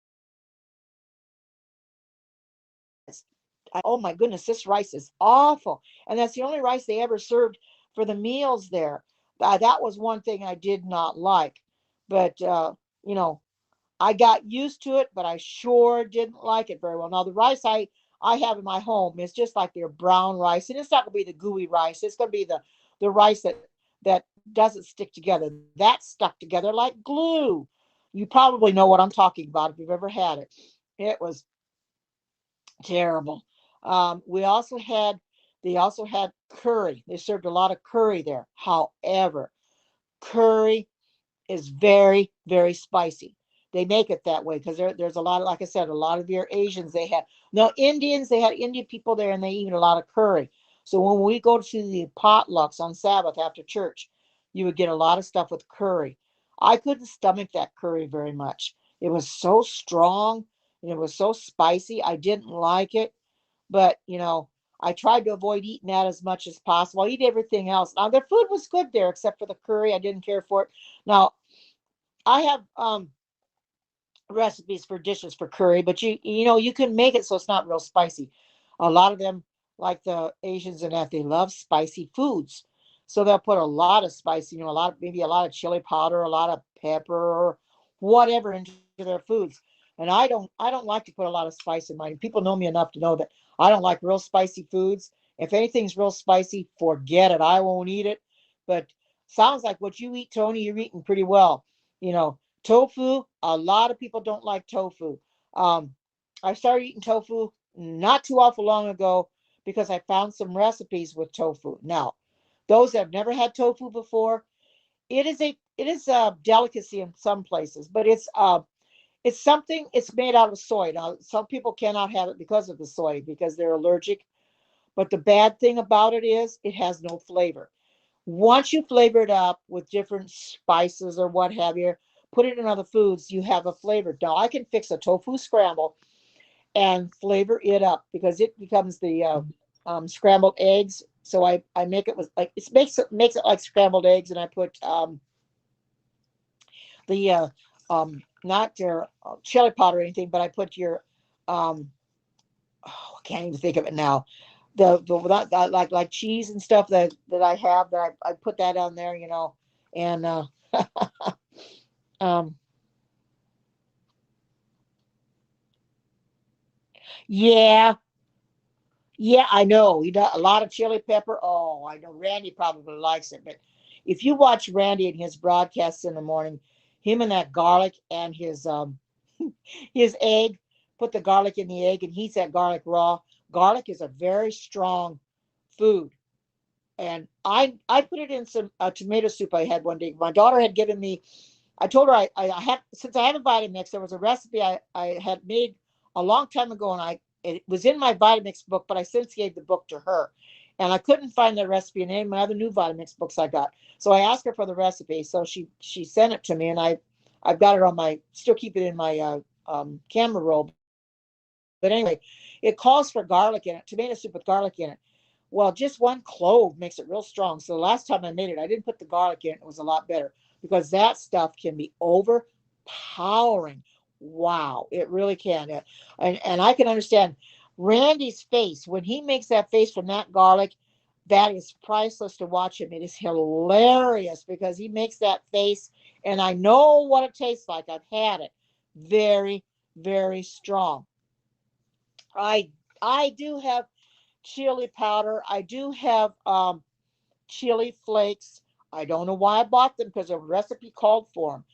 Oh my goodness, this rice is awful. And that's the only rice they ever served for the meals there. That was one thing I did not like. But, you know, I got used to it, but I sure didn't like it very well. Now, the rice I have in my home is just like their brown rice. And it's not going to be the gooey rice. It's going to be the rice that doesn't stick together. That's stuck together like glue. You probably know what I'm talking about if you've ever had it. It was terrible. We also had They also had curry. They served a lot of curry there. However, curry is very, very spicy. They make it that way because there's a lot of, like I said, a lot of your Asians, they had, no, Indians, they had Indian people there and they eat a lot of curry. So when we go to the potlucks on Sabbath after church, you would get a lot of stuff with curry. I couldn't stomach that curry very much. It was so strong and it was so spicy. I didn't like it, but I tried to avoid eating that as much as possible. I eat everything else. Now their food was good there except for the curry. I didn't care for it. Now I have recipes for dishes for curry, but you can make it so it's not real spicy. A lot of them, like the Asians and that, they love spicy foods, so they'll put a lot of spice, maybe a lot of chili powder, a lot of pepper, or whatever into their foods. And I don't like to put a lot of spice in mine. People know me enough to know that I don't like real spicy foods. If anything's real spicy, forget it. I won't eat it. But sounds like what you eat, Tony, you're eating pretty well. You know, Tofu, a lot of people don't like tofu. Um, I started eating tofu not too awful long ago because I found some recipes with tofu. Now, those that have never had tofu before, it is a delicacy in some places, but it's something, it's made out of soy. Now, some people cannot have it because of the soy because they're allergic. But the bad thing about it is it has no flavor. Once you flavor it up with different spices or what have you, put it in other foods, you have a flavor. Now I can fix a tofu scramble and flavor it up because it becomes the scrambled eggs. So I make it with like it makes it like scrambled eggs, and I put the not your chili powder or anything, but I put your I can't even think of it now. Like cheese and stuff that I have that I put that on there, and um, yeah, yeah, I know. You know, a lot of chili pepper. Oh, I know Randy probably likes it, but if you watch Randy and his broadcasts in the morning, him and that garlic and his egg, put the garlic in the egg and heats that garlic raw. Garlic is a very strong food. And I put it in some tomato soup I had one day. My daughter had given me. I told her I have, since I have a Vitamix. There was a recipe I had made a long time ago, and it was in my Vitamix book, but I since gave the book to her, and I couldn't find the recipe in any of my other new Vitamix books I got. So I asked her for the recipe. So she sent it to me, and I've got it on my, still keep it in my camera roll. But anyway, it calls for garlic in it, tomato soup with garlic in it. Well, just one clove makes it real strong. So the last time I made it, I didn't put the garlic in. It was a lot better because that stuff can be overpowering. Wow, it really can. And I can understand Randy's face when he makes that face from that garlic. That is priceless to watch him. It is hilarious because he makes that face, and I know what it tastes like. I've had it. Very, very strong. I I do have chili powder. I do have chili flakes. I don't know why I bought them because a recipe called for them.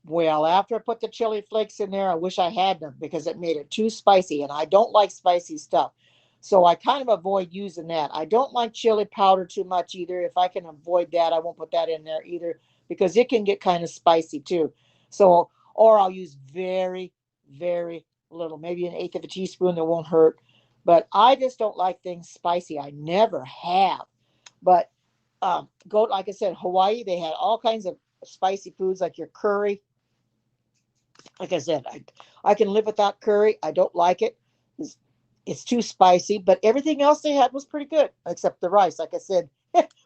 Well, after I put the chili flakes in there, I wish I had them because it made it too spicy, and I don't like spicy stuff. So I kind of avoid using that. I don't like chili powder too much either. If I can avoid that, I won't put that in there either because it can get kind of spicy too. So, or I'll use very, very little, maybe an eighth of a teaspoon that won't hurt. But I just don't like things spicy. I never have. But go like I said, Hawaii, they had all kinds of spicy foods like your curry. Like I said, I can live without curry. I don't like it. It's, it's too spicy, but everything else they had was pretty good, except the rice. Like I said,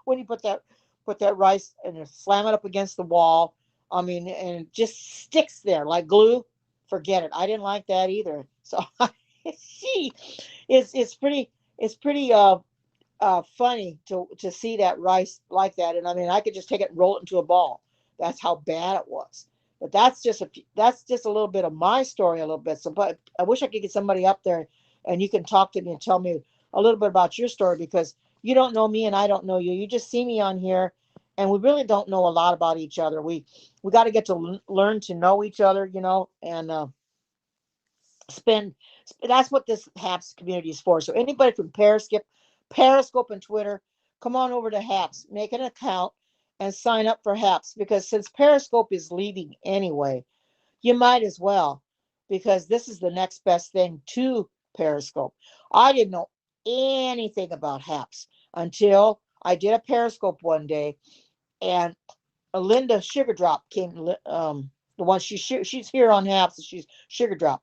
when you put that rice and you slam it up against the wall, I mean, and it just sticks there like glue. Forget it. I didn't like that either. So see, it's pretty funny to see that rice like that. And I mean, I could just take it and roll it into a ball. That's how bad it was. But that's just a little bit of my story, a little bit. So, but I wish I could get somebody up there and you can talk to me and tell me a little bit about your story because you don't know me and I don't know you. You just see me on here, and we really don't know a lot about each other. We got to get to learn to know each other, and spend. That's what this HAPS community is for. So anybody from Periscope and Twitter, come on over to HAPS, make an account, and sign up for HAPS because since Periscope is leaving anyway, you might as well because this is the next best thing to Periscope. I didn't know anything about HAPS until I did a Periscope one day, and Linda Sugardrop came. The one she's here on HAPS, she's Sugardrop.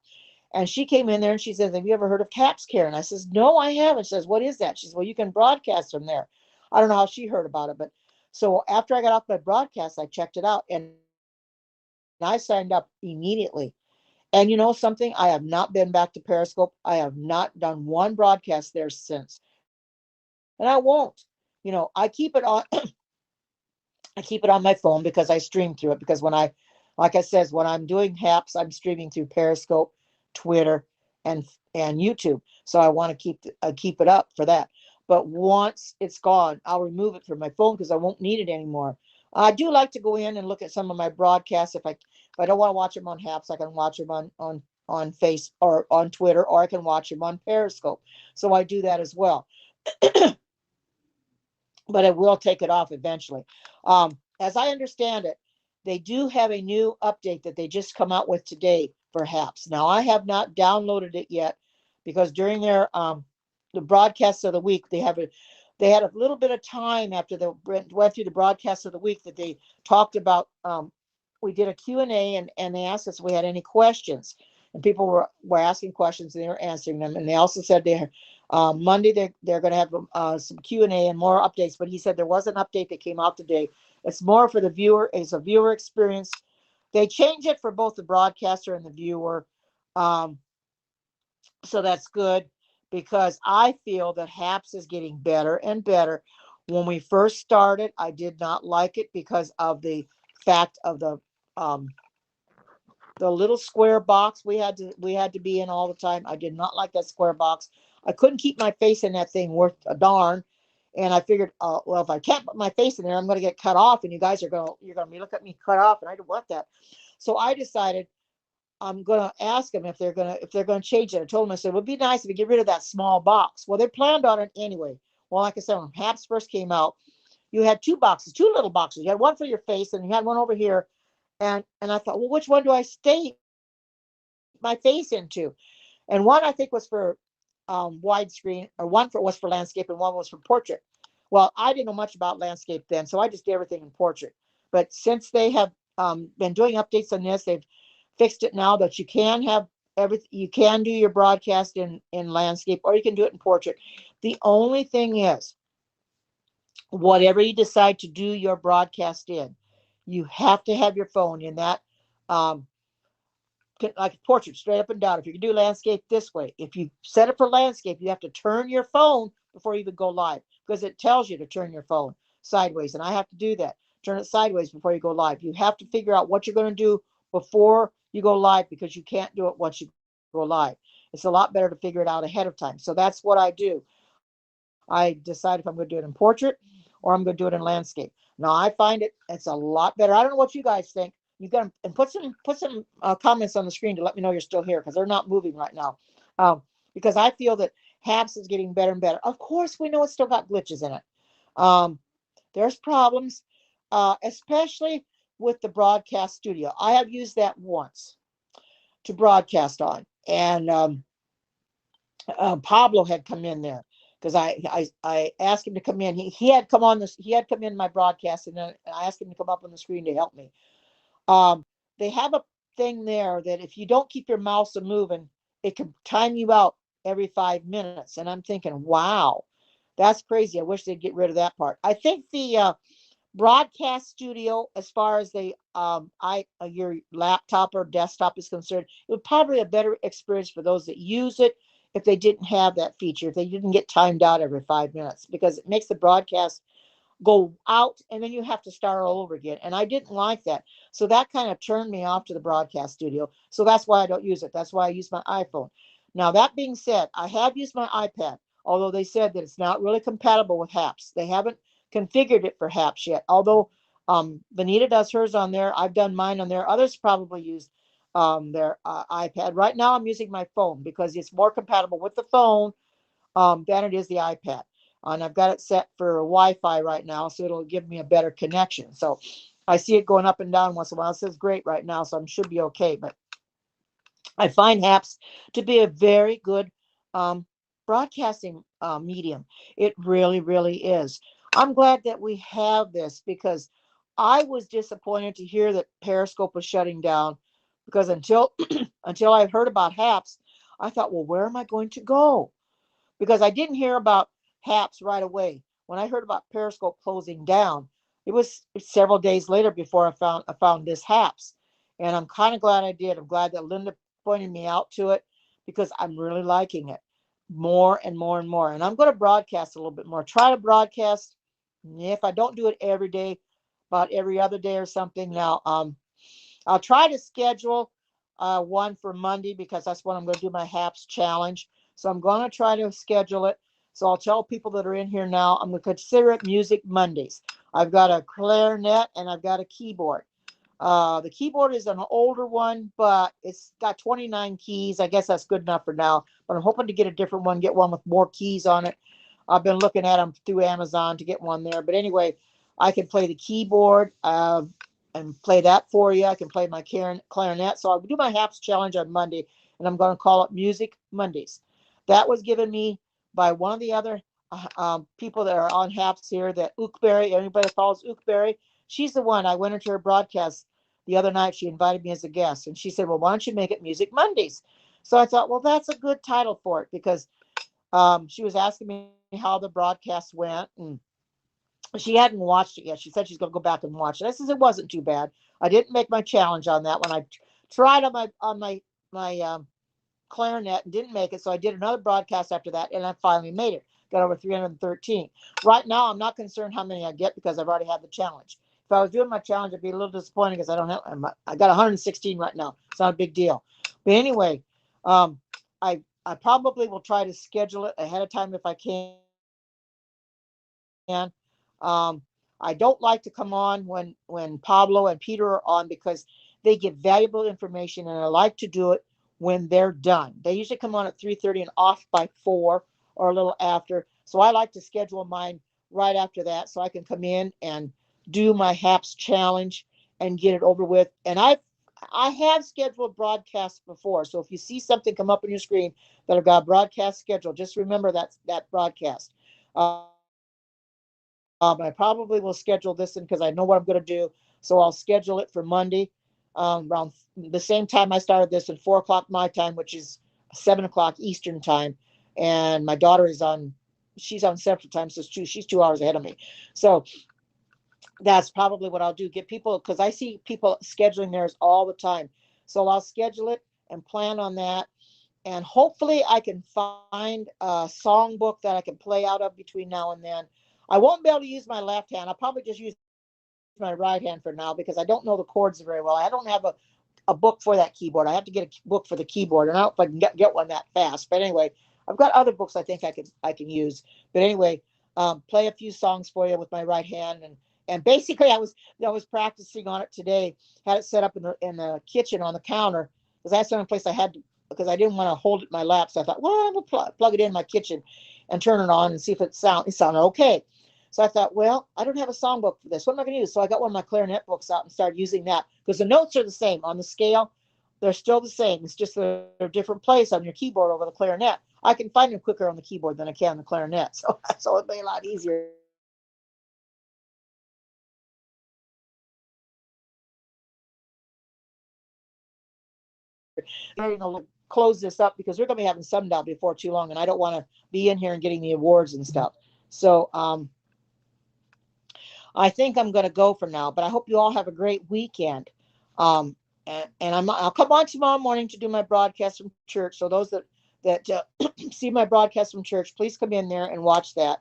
And she came in there and she says, "Have you ever heard of CAPS, Karen?" I says, "No, I haven't." She says, "What is that?" She says, "Well, you can broadcast from there." I don't know how she heard about it, but so after I got off my broadcast, I checked it out and I signed up immediately. And you know something? I have not been back to Periscope. I have not done one broadcast there since. And I won't. I keep it on I keep it on my phone because I stream through it because like I says, when I'm doing HAPS, I'm streaming through Periscope, Twitter, and and YouTube. So I want to keep it up for that. But once it's gone, I'll remove it from my phone because I won't need it anymore. I do like to go in and look at some of my broadcasts. If I don't want to watch them on HAPS, I can watch them on Face or on Twitter, or I can watch them on Periscope. So I do that as well. But it will take it off eventually. As I understand it, they do have a new update that they just come out with today, perhaps. Now, I have not downloaded it yet because during their the broadcasts of the week, they had a little bit of time after they went through the broadcast of the week that they talked about. We did a Q&A and they asked us if we had any questions. And people were asking questions and they were answering them. And they also said Monday they're going to have some Q&A and more updates. But he said there was an update that came out today. It's more for the viewer. It's a viewer experience. They change it for both the broadcaster and the viewer. Um, so that's good because I feel that HAPS is getting better and better. When we first started, I did not like it because of the fact of um, the little square box we had to be in all the time. I did not like that square box. I couldn't keep my face in that thing worth a darn. And I figured, well, if I can't put my face in there, I'm going to get cut off, and you're going to look at me cut off, and I don't want that. So I decided I'm going to ask them if they're going to change it. I told them, I said, it would be nice if you get rid of that small box. Well, they planned on it anyway. Well, like I said, when HAPS first came out, you had two little boxes. You had one for your face, and you had one over here. And I thought, well, which one do I stay my face into? And one I think was for widescreen, or was for landscape, and one was for portrait. Well, I didn't know much about landscape then, so I just did everything in portrait. But since they have been doing updates on this, they've fixed it now that you can have everything. You can do your broadcast in landscape, or you can do it in portrait. The only thing is, whatever you decide to do your broadcast in, you have to have your phone in that um, like portrait straight up and down. If you can do landscape this way, if you set it for landscape, you have to turn your phone before you even go live because it tells you to turn your phone sideways. And I have to do that. Turn it sideways before you go live. You have to figure out what you're going to do before you go live because you can't do it once you go live. It's a lot better to figure it out ahead of time. So that's what I do. I decide if I'm going to do it in portrait or I'm going to do it in landscape. Now I find it's a lot better. I don't know what you guys think. You got to, and put some comments on the screen to let me know you're still here because they're not moving right now. Um, because I feel that HAPS is getting better and better. Of course, we know it's still got glitches in it. Um, there's problems, especially with the broadcast studio. I have used that once to broadcast on, and Pablo had come in there because I asked him to come in. He had come on this. He had come in my broadcast, and then I asked him to come up on the screen to help me. Um, they have a thing there that if you don't keep your mouse moving, it can time you out every 5 minutes. And I'm thinking, wow, that's crazy. I wish they'd get rid of that part. I think the broadcast studio, as far as the your laptop or desktop is concerned, it would probably a better experience for those that use it if they didn't have that feature, if they didn't get timed out every 5 minutes, because it makes the broadcast go out and then you have to start all over again. And I didn't like that. So that kind of turned me off to the broadcast studio. So that's why I don't use it. That's why I use my iPhone. Now, that being said, I have used my iPad, although they said that it's not really compatible with HAPS. They haven't configured it for HAPS yet. Although Benita does hers on there. I've done mine on there. Others probably use their iPad. Right now, I'm using my phone because it's more compatible with the phone than it is the iPad. And I've got it set for Wi-Fi right now, so it'll give me a better connection. So I see it going up and down once in a while. It says great right now, so I should be okay. But I find HAPS to be a very good um, broadcasting medium. It really, really is. I'm glad that we have this because I was disappointed to hear that Periscope was shutting down because until until I heard about HAPS, I thought, well, where am I going to go? Because I didn't hear about HAPS right away. When I heard about Periscope closing down, it was several days later before I found this HAPS, and I'm kind of glad I did. I'm glad that Linda pointed me out to it because I'm really liking it more and more and more. And I'm going to broadcast a little bit more. Try to broadcast. If I don't do it every day, about every other day or something. Now, I'll try to schedule one for Monday because that's when I'm going to do my HAPS challenge. So I'm going to try to schedule it. So I'll tell people that are in here now, I'm going to consider it Music Mondays. I've got a clarinet and I've got a keyboard. The keyboard is an older one, but it's got 29 keys. I guess that's good enough for now. But I'm hoping to get a different one, get one with more keys on it. I've been looking at them through Amazon to get one there. But anyway, I can play the keyboard and play that for you. I can play my clarinet. So I'll do my HAPS challenge on Monday, and I'm going to call it Music Mondays. That was given me by one of the other people that are on HAPS here, that Ookberry, anybody that follows Ookberry, she's the one. I went into her broadcast the other night. She invited me as a guest, and she said, well, why don't you make it Music Mondays? So I thought, well, that's a good title for it because she was asking me how the broadcast went, and she hadn't watched it yet. She said she's going to go back and watch it. I said it wasn't too bad. I didn't make my challenge on that one. I tried on my clarinet and didn't make it, so I did another broadcast after that, and I finally made it. Got over 313. Right now, I'm not concerned how many I get because I've already had the challenge. If I was doing my challenge, I'd be a little disappointed because I don't have. I got 116 right now. It's not a big deal. But anyway, um, I probably will try to schedule it ahead of time if I can. I don't like to come on when Pablo and Peter are on because they give valuable information, and I like to do it when they're done. They usually come on at 3:30 and off by 4 or a little after. So I like to schedule mine right after that so I can come in and do my HAPS challenge and get it over with. And I have scheduled broadcasts before. So if you see something come up on your screen that I've got a broadcast scheduled, just remember that broadcast. I probably will schedule this in because I know what I'm going to do. So I'll schedule it for Monday around the same time I started this at 4 o'clock my time, which is 7 o'clock Eastern time. And my daughter she's on Central time, so she's 2 hours ahead of me. So that's probably what I'll do. Get people, because I see people scheduling theirs all the time. So I'll schedule it and plan on that. And hopefully I can find a songbook that I can play out of between now and then. I won't be able to use my left hand. I'll probably just use my right hand for now because I don't know the chords very well. I don't have a book for that keyboard. I have to get a book for the keyboard, and I don't know if I can get one that fast. But anyway, I've got other books I think I can use. But anyway, play a few songs for you with my right hand, and And basically I was practicing on it today, had it set up in the kitchen on the counter, because that's the only place I had to, because I didn't want to hold it in my lap. So I thought, well, I'm gonna plug it in my kitchen and turn it on and see if it sounded okay. So I thought, well, I don't have a songbook for this. What am I going to use? So I got one of my clarinet books out and started using that, because the notes are the same on the scale. They're still the same. It's just they're a different place on your keyboard over the clarinet. I can find them quicker on the keyboard than I can on the clarinet. So it made it a lot easier. You know, close this up because we're going to be having sundown before too long, and I don't want to be in here and getting the awards and stuff. So I think I'm going to go for now, but I hope you all have a great weekend. Um, and I'll come on tomorrow morning to do my broadcast from church. So those that see my broadcast from church, please come in there and watch that.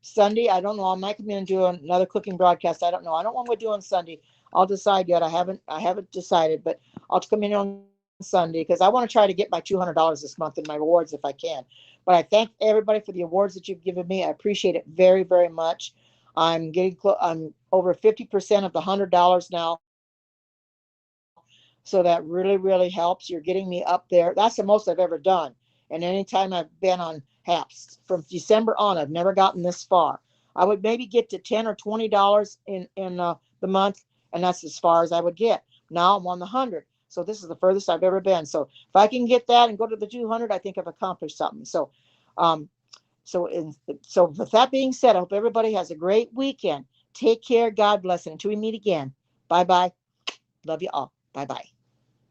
Sunday, I don't know. I might come in and do another cooking broadcast. I don't know. I don't know what we're doing Sunday. I'll decide yet. I haven't decided, but I'll come in on Sunday because I want to try to get my $200 this month in my rewards if I can. But I thank everybody for the awards that you've given me. I appreciate it very, very much. I'm I'm over 50% of the $100 now. So that really, really helps. You're getting me up there. That's the most I've ever done. And anytime I've been on HAPS from December on, I've never gotten this far. I would maybe get to $10 or $20 in the month, and that's as far as I would get. Now I'm on the 100. So this is the furthest I've ever been. So if I can get that and go to the 200, I think I've accomplished something. So, so with that being said, I hope everybody has a great weekend. Take care. God bless. And until we meet again. Bye bye. Love you all. Bye bye.